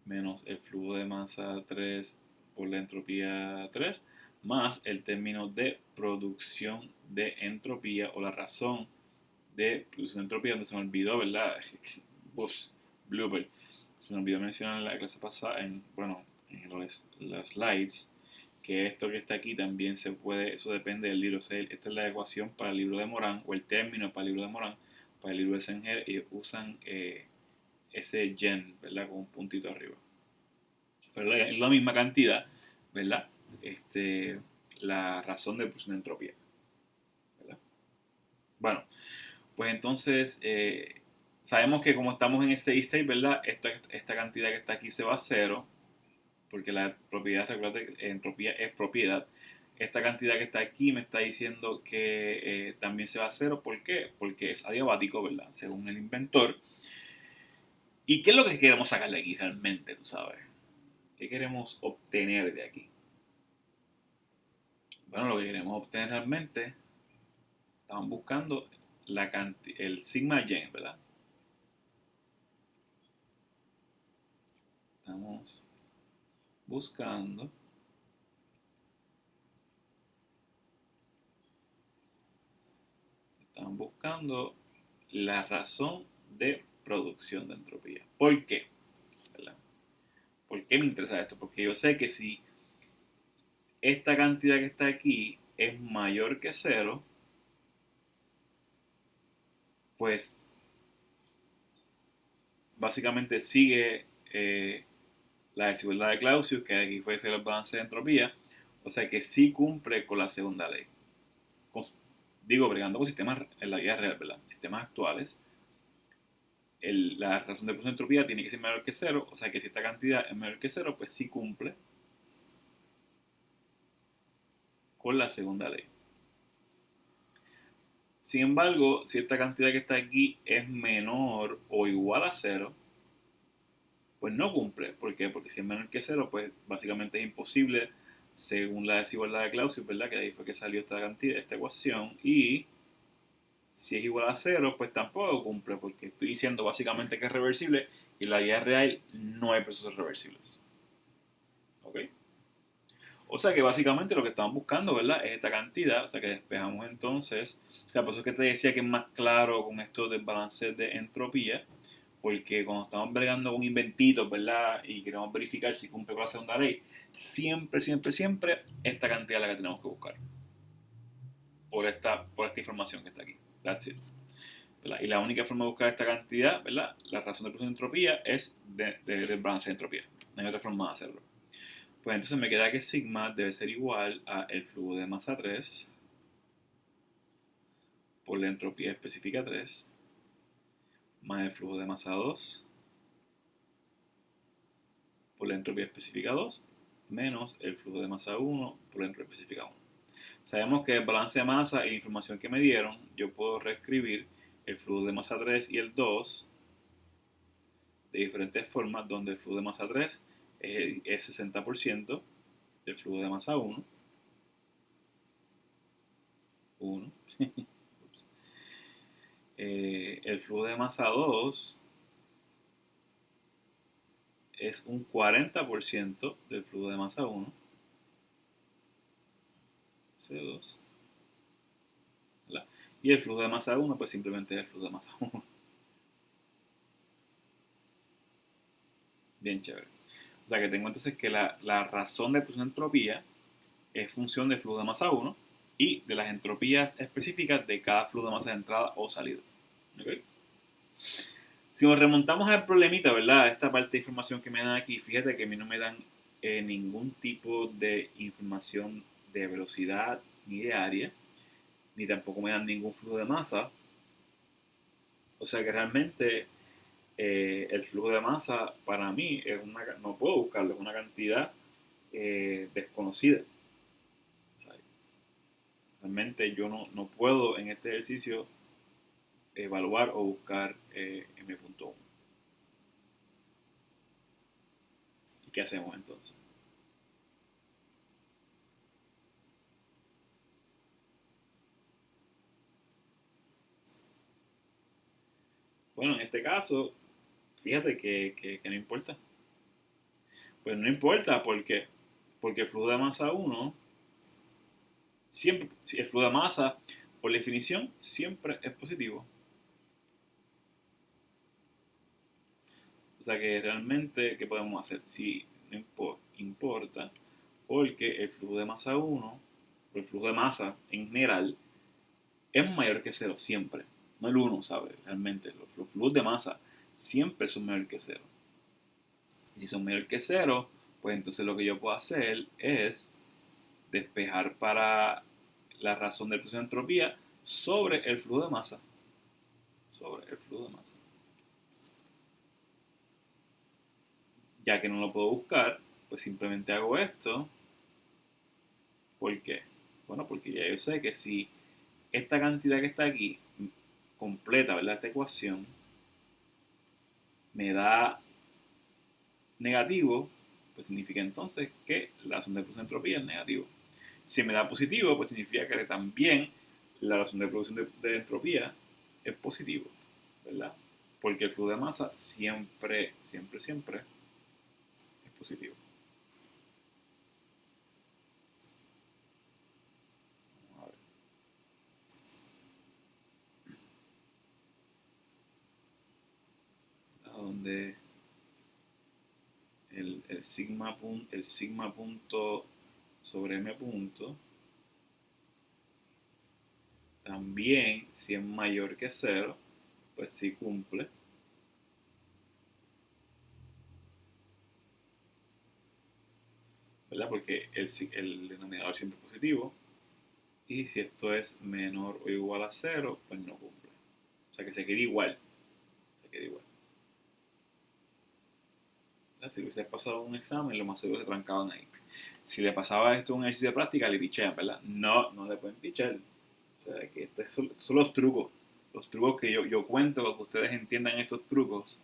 menos el flujo de masa 3 por la entropía 3, más el término de producción de entropía o la razón de producción de entropía, donde se me olvidó, ¿verdad? Ups, blooper. Se me olvidó mencionar en la clase pasada, en los slides, que esto que está aquí también se puede, eso depende del libro. O sea, esta es la ecuación para el libro de Morán, o el término para el libro de Morán, para el libro de Sanger, y usan ese gen, ¿verdad? Con un puntito arriba. Pero es la misma cantidad, ¿verdad? La razón de producción de entropía, ¿verdad? Bueno, pues entonces sabemos que como estamos en ese state, ¿verdad? Esta cantidad que está aquí se va a cero, porque la propiedad, recuerda que entropía es propiedad. Esta cantidad que está aquí me está diciendo que también se va a cero. ¿Por qué? Porque es adiabático, ¿verdad? Según el inventor. ¿Y qué es lo que queremos sacar de aquí realmente, tú sabes? ¿Qué queremos obtener de aquí? Bueno, lo que queremos obtener realmente, estamos buscando el sigma gen, ¿verdad? Estamos buscando la razón de producción de entropía. ¿Por qué? ¿Verdad? ¿Por qué me interesa esto? Porque yo sé que si esta cantidad que está aquí es mayor que cero, pues básicamente sigue la desigualdad de Clausius, que aquí fue el balance de entropía, o sea que sí cumple con la segunda ley. Digo, bregando con sistemas en la vida real, ¿verdad? Sistemas actuales, la razón de producción de entropía tiene que ser mayor que cero, o sea que si esta cantidad es mayor que cero, pues sí cumple con la segunda ley. Sin embargo, si esta cantidad que está aquí es menor o igual a cero, pues no cumple. ¿Por qué? Porque si es menor que cero, pues básicamente es imposible según la desigualdad de Clausius, ¿verdad? Que de ahí fue que salió esta cantidad, esta ecuación. Y si es igual a cero, pues tampoco cumple, porque estoy diciendo básicamente que es reversible y en la vida real no hay procesos reversibles. ¿Ok? O sea que básicamente lo que estamos buscando, ¿verdad? Es esta cantidad, o sea que despejamos entonces, o sea, por eso es que te decía que es más claro con esto del balance de entropía, porque cuando estamos bregando con inventitos, ¿verdad? Y queremos verificar si cumple con la segunda ley, siempre, siempre, siempre esta cantidad es la que tenemos que buscar por esta información que está aquí. That's it. ¿Verdad? Y la única forma de buscar esta cantidad, ¿verdad? La razón de producción de entropía es del balance de entropía. No hay otra forma de hacerlo. Pues entonces me queda que sigma debe ser igual a el flujo de masa 3 por la entropía específica 3 más el flujo de masa 2 por la entropía específica 2 menos el flujo de masa 1 por la entropía específica 1. Sabemos que el balance de masa y la información que me dieron, yo puedo reescribir el flujo de masa 3 y el 2 de diferentes formas, donde el flujo de masa 3 es 60% del flujo de masa 1. El flujo de masa 2 es un 40% del flujo de masa 1. C2. ¿Verdad? Y el flujo de masa 1 pues simplemente es el flujo de masa 1. Bien chévere. O sea que tengo entonces que la razón de pulsión de entropía es función del flujo de masa 1 y de las entropías específicas de cada flujo de masa de entrada o salida. ¿Okay? Si nos remontamos al problemita, ¿verdad? Esta parte de información que me dan aquí, fíjate que a mí no me dan ningún tipo de información de velocidad ni de área, ni tampoco me dan ningún flujo de masa. O sea que realmente el flujo de masa para mí no puedo buscarlo, es una cantidad desconocida. O sea, realmente yo no puedo en este ejercicio evaluar o buscar m.1. ¿Y qué hacemos entonces? Bueno, en este caso, fíjate que no importa. Pues no importa porque el flujo de masa 1, siempre, el flujo de masa, por definición, siempre es positivo. O sea que realmente, ¿qué podemos hacer? Si no importa, porque el flujo de masa 1, o el flujo de masa en general, es mayor que 0 siempre. No el 1, ¿sabes? Realmente, los flujos de masa siempre son mayor que 0. Y si son mayor que 0, pues entonces lo que yo puedo hacer es despejar para la razón de presión de entropía sobre el flujo de masa. Sobre el flujo de masa. Ya que no lo puedo buscar, pues simplemente hago esto. ¿Por qué? Bueno, porque ya yo sé que si esta cantidad que está aquí completa, ¿verdad? Esta ecuación me da negativo, pues significa entonces que la razón de producción de entropía es negativo. Si me da positivo, pues significa que también la razón de producción de entropía es positivo, ¿verdad? Porque el flujo de masa siempre es positivo. Vamos a ver. A donde el sigma punto sobre m punto también, si es mayor que 0, pues sí cumple. ¿Verdad? Porque el denominador siempre es positivo. Y si esto es menor o igual a 0, pues no cumple. O sea que se queda igual. Se queda igual. ¿Verdad? Si hubiese pasado un examen, lo más seguro se trancaban ahí. Si le pasaba esto a un ejercicio de práctica, le pichean, ¿verdad? No le pueden pichar. O sea, que estos son los trucos. Los trucos que yo cuento para que ustedes entiendan estos trucos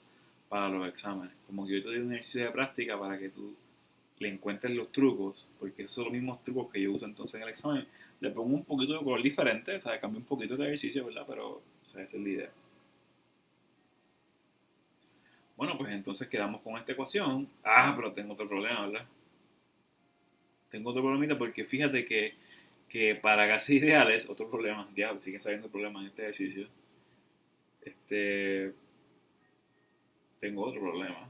para los exámenes. Como que yo te doy un ejercicio de práctica para que tú le encuentres los trucos, porque esos son los mismos trucos que yo uso entonces en el examen. Le pongo un poquito de color diferente, o sea, cambio un poquito de ejercicio, ¿verdad? Pero, o sea, esa es la idea. Bueno, pues entonces quedamos con esta ecuación. Ah, pero tengo otro problema, ¿verdad? Tengo otro problemita porque fíjate que para gases ideales, otro problema, ya siguen saliendo problemas en este ejercicio. Este, tengo otro problema.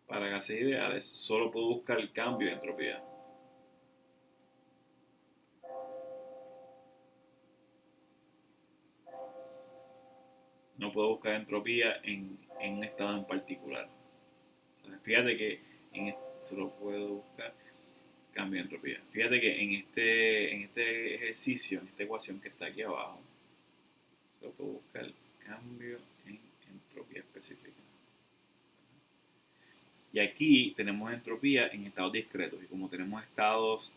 Para gases ideales, solo puedo buscar el cambio de entropía. no puedo buscar entropía en un estado en particular. O sea, fíjate que solo puedo buscar cambio de entropía. Fíjate que en este ejercicio, en esta ecuación que está aquí abajo, solo puedo buscar cambio en entropía específica. Y aquí tenemos entropía en estados discretos. Y como tenemos estados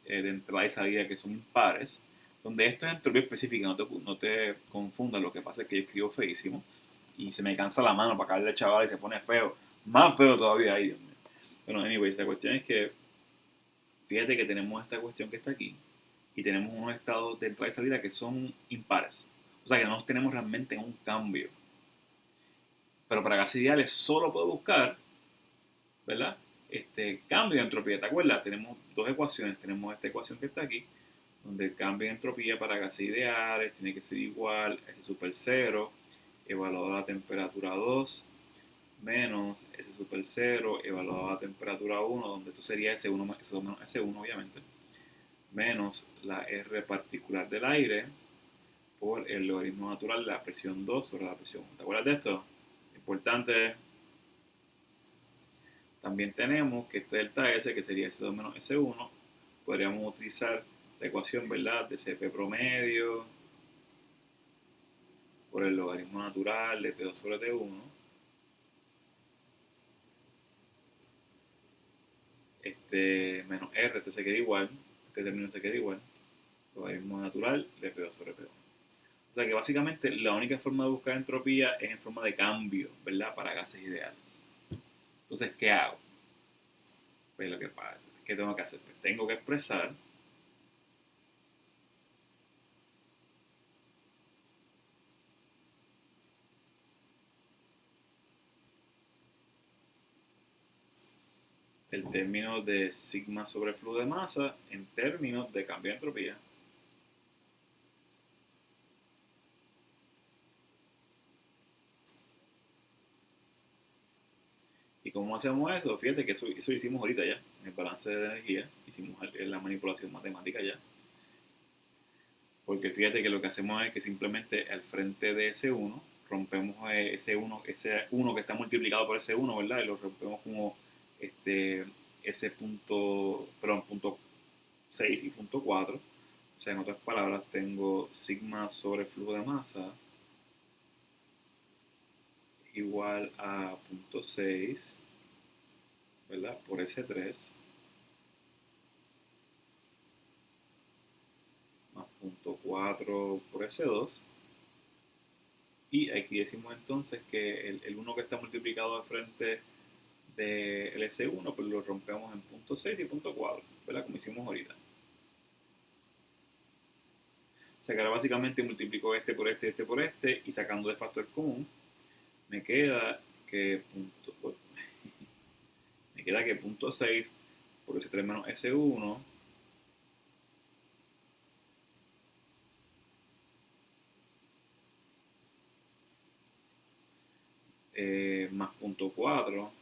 de entrada y salida que son impares, donde esto es entropía específica, no te confundas, lo que pasa es que yo escribo feísimo y se me cansa la mano para caerle al chaval y se pone feo. Más feo todavía ahí, Dios mío. Bueno, anyways, la cuestión es que fíjate que tenemos esta cuestión que está aquí y tenemos unos estados de entrada y salida que son impares. O sea que no tenemos realmente un cambio. Pero para gases ideales solo puedo buscar, ¿verdad? Cambio de entropía. ¿Te acuerdas? Tenemos dos ecuaciones. Tenemos esta ecuación que está aquí, donde el cambio de entropía para gases ideales tiene que ser igual a S super 0, evaluado a la temperatura 2, menos S super 0, evaluado a la temperatura 1, donde esto sería S1 más S2 menos S1, obviamente, menos la R particular del aire por el logaritmo natural de la presión 2 sobre la presión 1. ¿Te acuerdas de esto? Importante. También tenemos que este delta S, que sería S2 menos S1, podríamos utilizar la ecuación, ¿verdad?, de Cp promedio por el logaritmo natural de T2 sobre T1. Menos R, este se queda igual, este término se queda igual, logaritmo natural de P2 sobre P1. O sea que básicamente la única forma de buscar entropía es en forma de cambio, ¿verdad?, para gases ideales. Entonces, ¿qué hago? Pues lo que pasa, ¿qué tengo que hacer? Pues tengo que expresar el término de sigma sobre flujo de masa en términos de cambio de entropía. ¿Y cómo hacemos eso? Fíjate que eso hicimos ahorita ya, en el balance de energía, hicimos la manipulación matemática ya. Porque fíjate que lo que hacemos es que simplemente al frente de S1 rompemos ese 1 que está multiplicado por ese 1, ¿verdad? Y lo rompemos como ese punto, perdón, punto 6 y punto 4. O sea, en otras palabras, tengo sigma sobre flujo de masa igual a punto 6, ¿verdad? Por S3 más punto 4 por S2. Y aquí decimos entonces que el 1 que está multiplicado al frente del S1, pues lo rompemos en punto 6 y punto 4, ¿verdad? Como hicimos ahorita. O sea que ahora básicamente multiplico este por este, y sacando de factor común, me queda que punto 6 por S3 menos S1 más punto 4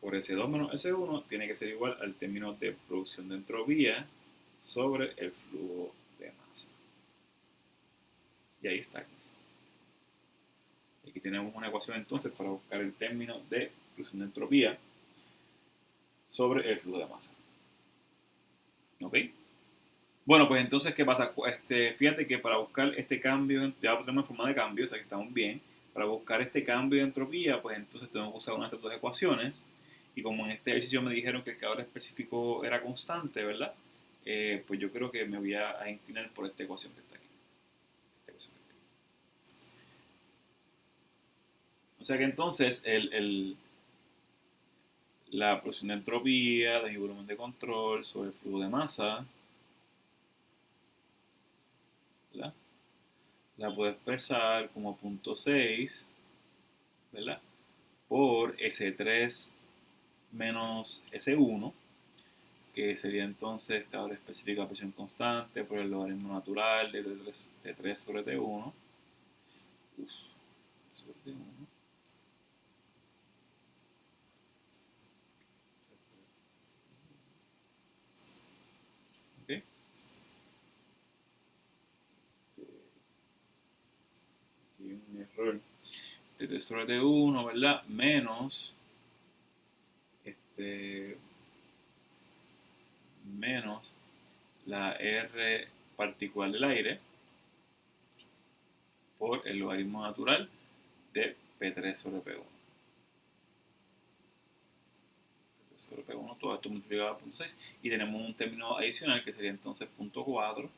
por S2 menos S1 tiene que ser igual al término de producción de entropía sobre el flujo de masa. Y ahí está. Aquí tenemos una ecuación entonces para buscar el término de producción de entropía sobre el flujo de masa. ¿Ok? Bueno, pues entonces, ¿qué pasa? Fíjate que para buscar este cambio, ya tenemos forma de cambio, o sea que estamos bien. Para buscar este cambio de entropía, pues entonces tenemos que usar una de estas dos ecuaciones. Y como en este ejercicio me dijeron que el calor específico era constante, ¿verdad? Pues yo creo que me voy a inclinar por esta ecuación que está aquí. O sea que entonces la producción de entropía de mi volumen de control sobre el flujo de masa, ¿verdad?, la puedo expresar como punto 6, ¿verdad?, por S3 menos S1, que sería entonces calor específico a presión constante por el logaritmo natural de T3 sobre T1. Sobre T1. ¿Okay? un error. T sobre T1, ¿verdad? Menos, menos la R particular del aire por el logaritmo natural de P3 sobre P1. P3 sobre P1, todo esto multiplicado por 0.6. Y tenemos un término adicional que sería entonces 0.4.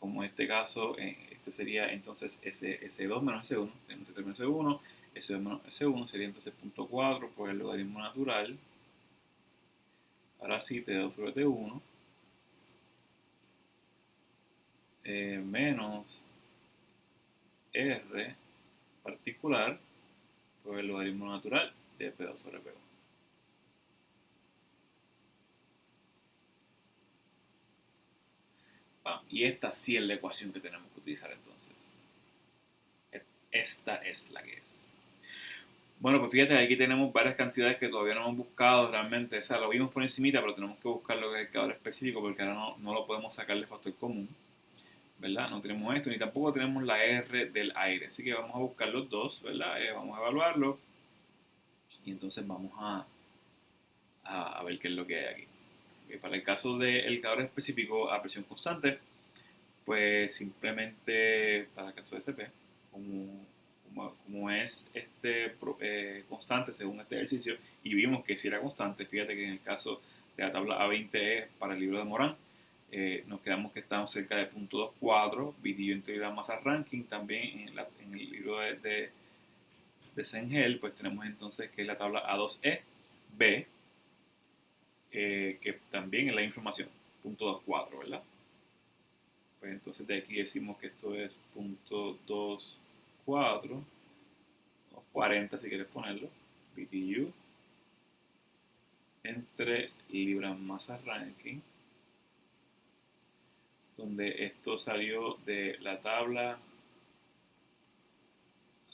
Como en este caso, este sería entonces S2 menos S1. Tenemos este término S1. S2 menos S1 sería entonces 0.4 por el logaritmo natural. Ahora sí, T2 sobre T1 menos R particular por el logaritmo natural de P2 sobre P1. Y esta sí es la ecuación que tenemos que utilizar entonces. Esta es la que es. Bueno, pues fíjate, aquí tenemos varias cantidades que todavía no hemos buscado realmente. O sea, lo vimos por encimita, pero tenemos que buscar lo que es el calor específico porque ahora no lo podemos sacar de factor común. ¿Verdad? No tenemos esto, ni tampoco tenemos la R del aire. Así que vamos a buscar los dos, ¿verdad? Vamos a evaluarlo. Y entonces vamos a ver qué es lo que hay aquí. Para el caso del calor específico a presión constante, pues simplemente para el caso de SP, como es constante según este ejercicio, y vimos que si era constante, fíjate que en el caso de la tabla A20E para el libro de Morán, nos quedamos que estamos cerca de 0.24, BTU entre la masa ranking, también en el libro de Sengel, pues tenemos entonces que es la tabla A2E, que también es la información, 0.24, ¿verdad? Pues entonces de aquí decimos que esto es 0.24, 40 si quieres ponerlo, BTU entre libras masa ranking, donde esto salió de la tabla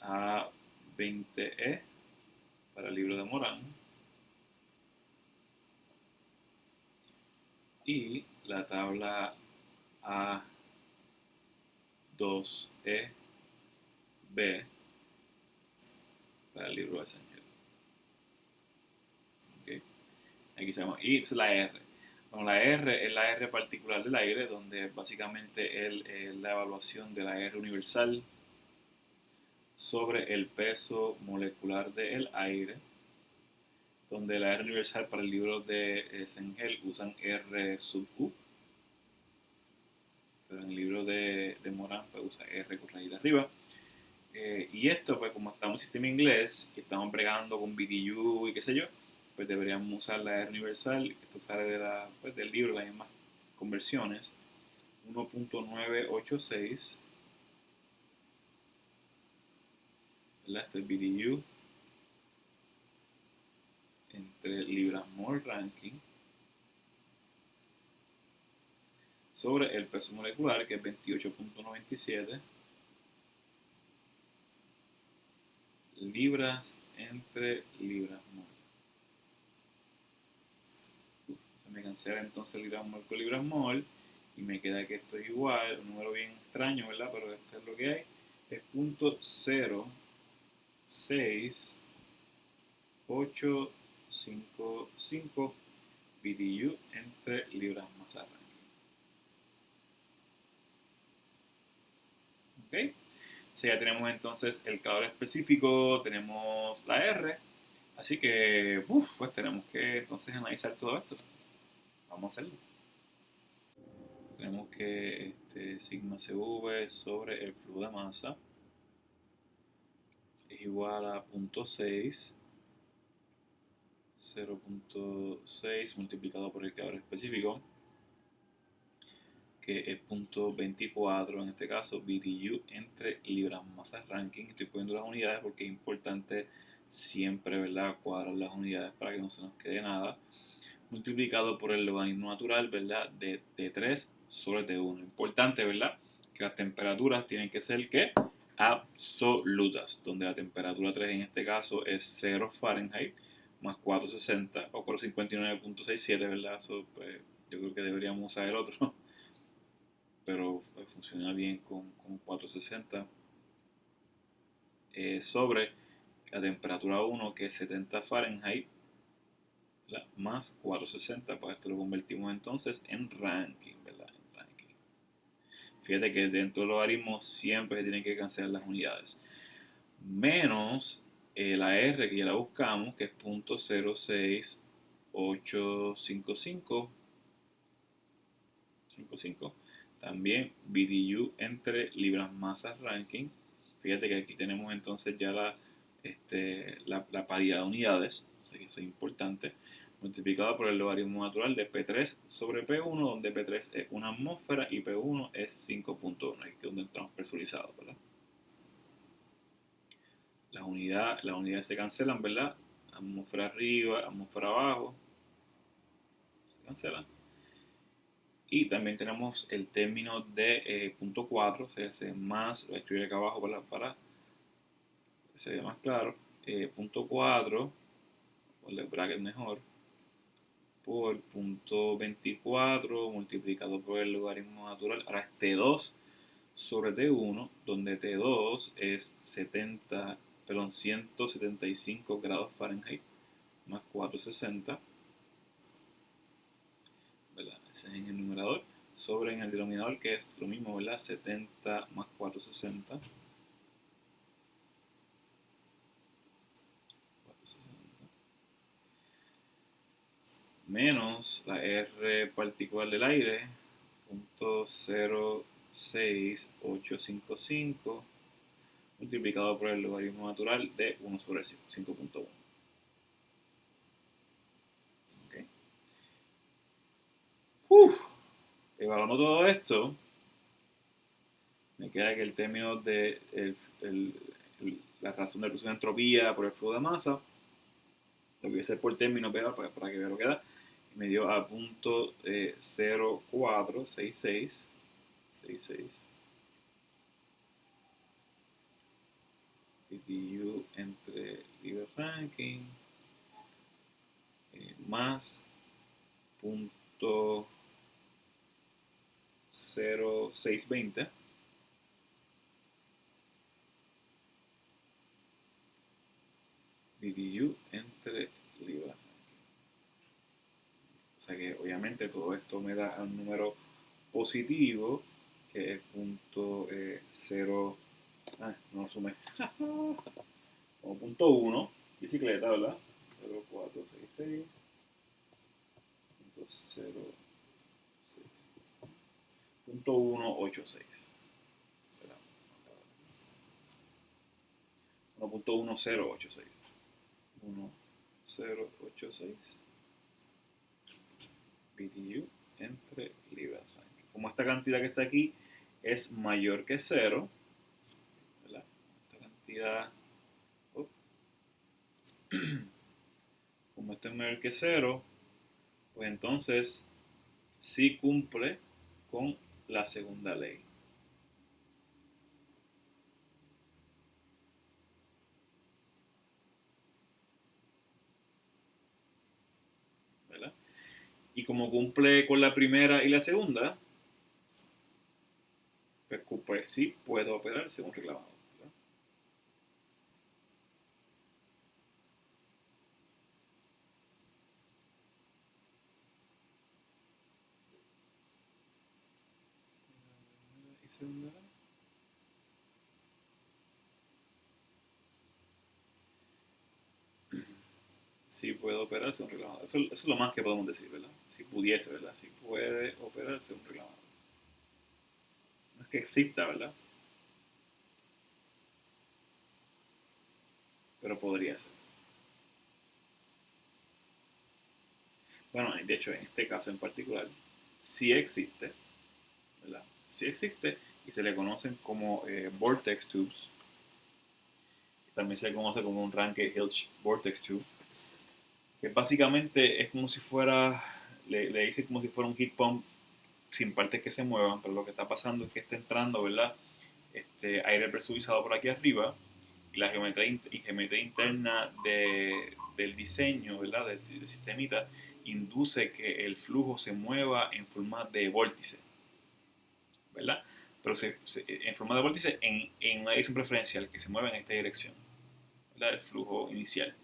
A20E para el libro de Morán y la tabla A2EB para el libro de Sengel. Okay. Aquí sabemos, y es la R. Bueno, la R es la R particular del aire, donde básicamente es la evaluación de la R universal sobre el peso molecular del aire, donde la R universal para el libro de Sengel usan R sub U, pero en el libro de Morán pues usa R con rayita arriba. Y esto, pues como estamos en sistema inglés y estamos bregando con BTU y qué sé yo, pues deberíamos usar la R universal. Esto sale del libro, las mismas conversiones. 1.986, ¿verdad? Esto es BTU entre libras mol ranking sobre el peso molecular, que es 28.97 libras entre libras mol. Me cancela entonces libras mol con libras mol y me queda que esto es igual, un número bien extraño, ¿verdad? Pero esto es lo que hay, es 0.06855 BTU entre libras masa ranking. ¿Ok? Si ya tenemos entonces el calor específico, tenemos la R, así que pues tenemos que entonces analizar todo esto. Vamos a hacerlo. Tenemos que sigma CV sobre el flujo de masa es igual a 0.6, 0.6 multiplicado por el calor específico, que es 0.24 en este caso, BTU entre libras masa ranking. Estoy poniendo las unidades porque es importante siempre, ¿verdad?, cuadrar las unidades para que no se nos quede nada, multiplicado por el logaritmo natural, ¿verdad?, de T3 sobre T1. Importante, ¿verdad?, que las temperaturas tienen que ser, ¿qué?, absolutas, donde la temperatura 3 en este caso es 0 Fahrenheit más 460 o 459.67, ¿verdad? Eso, pues, yo creo que deberíamos usar el otro. pero funciona bien con 460 sobre la temperatura 1, que es 70 Fahrenheit, más 460. Pues esto lo convertimos entonces en Rankine, ¿verdad? En Rankine. Fíjate que dentro de los logaritmos siempre se tienen que cancelar las unidades. Menos la R, que ya la buscamos, que es 0.06855. También BTU entre libras masas Rankine. Fíjate que aquí tenemos entonces ya la paridad de unidades, o sea que eso es importante, multiplicado por el logaritmo natural de P3 sobre P1, donde P3 es una atmósfera y P1 es 5.1, aquí es donde entramos presurizados, ¿verdad? Las unidades se cancelan, ¿verdad? Atmósfera arriba, atmósfera abajo, se cancelan. Y también tenemos el término de punto 4, se hace más, lo voy a escribir acá abajo para que se vea más claro. Punto 4, ponle bracket mejor, por punto 24 multiplicado por el logaritmo natural. Ahora es T2 sobre T1, donde T2 es 175 grados Fahrenheit más 460, ¿verdad? Ese es en el numerador, sobre en el denominador, que es lo mismo, ¿verdad? 70 más 460. Menos la R particular del aire, 0.06855, multiplicado por el logaritmo natural de 1 sobre 5.1. ¿Okay? Evaluando todo esto, me queda que el término de la razón de reducción de entropía por el flujo de masa, lo que voy a hacer por término para que vea lo que da, me dio a punto 0.466 BTU entre Libre Ranking más punto 0.620 BTU entre Libre Ranking. O sea que obviamente todo esto me da un número positivo, que es punto 0. No lo sumé. Como punto 1, bicicleta, ¿verdad? 0.466 punto 1.86, ¿verdad? 1.1086 1086 BTU entre libras. Como esta cantidad que está aquí es mayor que 0, ¿verdad? Esta cantidad, como esto es mayor que 0, pues entonces sí cumple con la segunda ley. ¿Verdad? Y como cumple con la primera y la segunda, pues sí puede operar según reclamado. ¿Verdad? Y segunda. Sí puede operar según reclamado. Eso es lo más que podemos decir, ¿verdad? Si pudiese, ¿verdad? Si puede operar según reclamado. No es que exista, ¿verdad? Pero podría ser. Bueno, de hecho, en este caso en particular, sí existe, ¿verdad? Sí existe y se le conocen como vortex tubes. También se le conoce como un Rankine-Hilsch vortex tube, que básicamente es como si fuera, le dice como si fuera un heat pump sin partes que se muevan, pero lo que está pasando es que está entrando, ¿verdad? Aire presurizado por aquí arriba, y la geometría interna del diseño, ¿verdad? Del sistemita, induce que el flujo se mueva en forma de vórtice, ¿verdad? Pero en forma de vórtice en una dirección preferencial que se mueve en esta dirección, ¿verdad? El flujo inicial.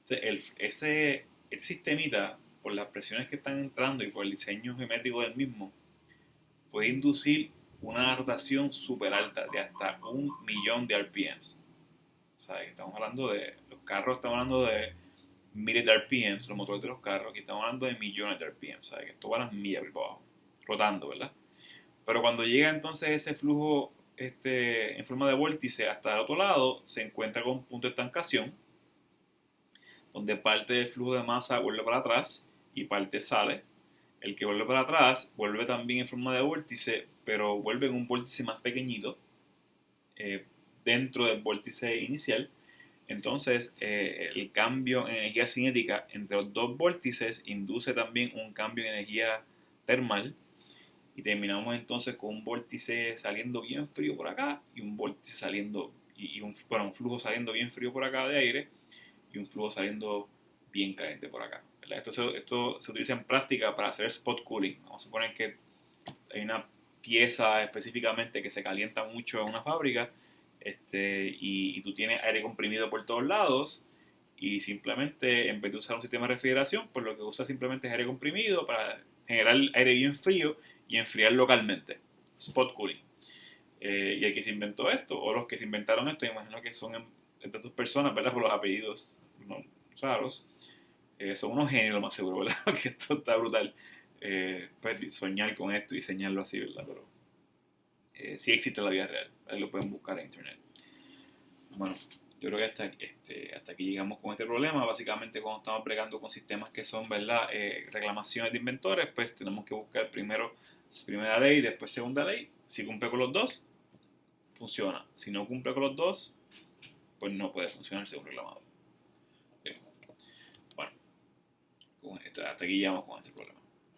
Entonces, ese sistemita, por las presiones que están entrando y por el diseño geométrico del mismo, puede inducir una rotación súper alta de hasta 1.000.000 de RPMs. O sea, que estamos hablando de los carros, estamos hablando de miles de RPMs, los motores de los carros, aquí estamos hablando de millones de RPMs, ¿sabes? Que esto va a las millas por abajo, rotando, ¿verdad? Pero cuando llega entonces ese flujo en forma de vórtice hasta el otro lado, se encuentra con un punto de estancación, donde parte del flujo de masa vuelve para atrás y parte sale. El que vuelve para atrás vuelve también en forma de vórtice, pero vuelve en un vórtice más pequeñito dentro del vórtice inicial. Entonces, el cambio en energía cinética entre los dos vórtices induce también un cambio en energía termal y terminamos entonces con un vórtice saliendo bien frío por acá y un vórtice saliendo un flujo saliendo bien frío por acá de aire y un flujo saliendo bien caliente por acá. Esto se utiliza en práctica para hacer spot cooling. Vamos a suponer que hay una pieza específicamente que se calienta mucho en una fábrica y tú tienes aire comprimido por todos lados y simplemente en vez de usar un sistema de refrigeración, pues lo que usa simplemente es aire comprimido para generar aire bien frío y enfriar localmente. Spot cooling. Y el que se inventó esto, o los que se inventaron esto, imagino que son estas dos personas, ¿verdad? Por los apellidos raros. Son unos genios, lo más seguro, ¿verdad? Que esto está brutal. Pues soñar con esto y diseñarlo así, ¿verdad? Pero sí existe en la vida real. Ahí lo pueden buscar en internet. Bueno, yo creo que hasta aquí llegamos con este problema. Básicamente, cuando estamos bregando con sistemas que son, ¿verdad? Reclamaciones de inventores, pues tenemos que buscar primero primera ley, después segunda ley. Si cumple con los dos, funciona. Si no cumple con los dos, pues no puede funcionar según reclamador. Bueno, hasta aquí llegamos con este problema.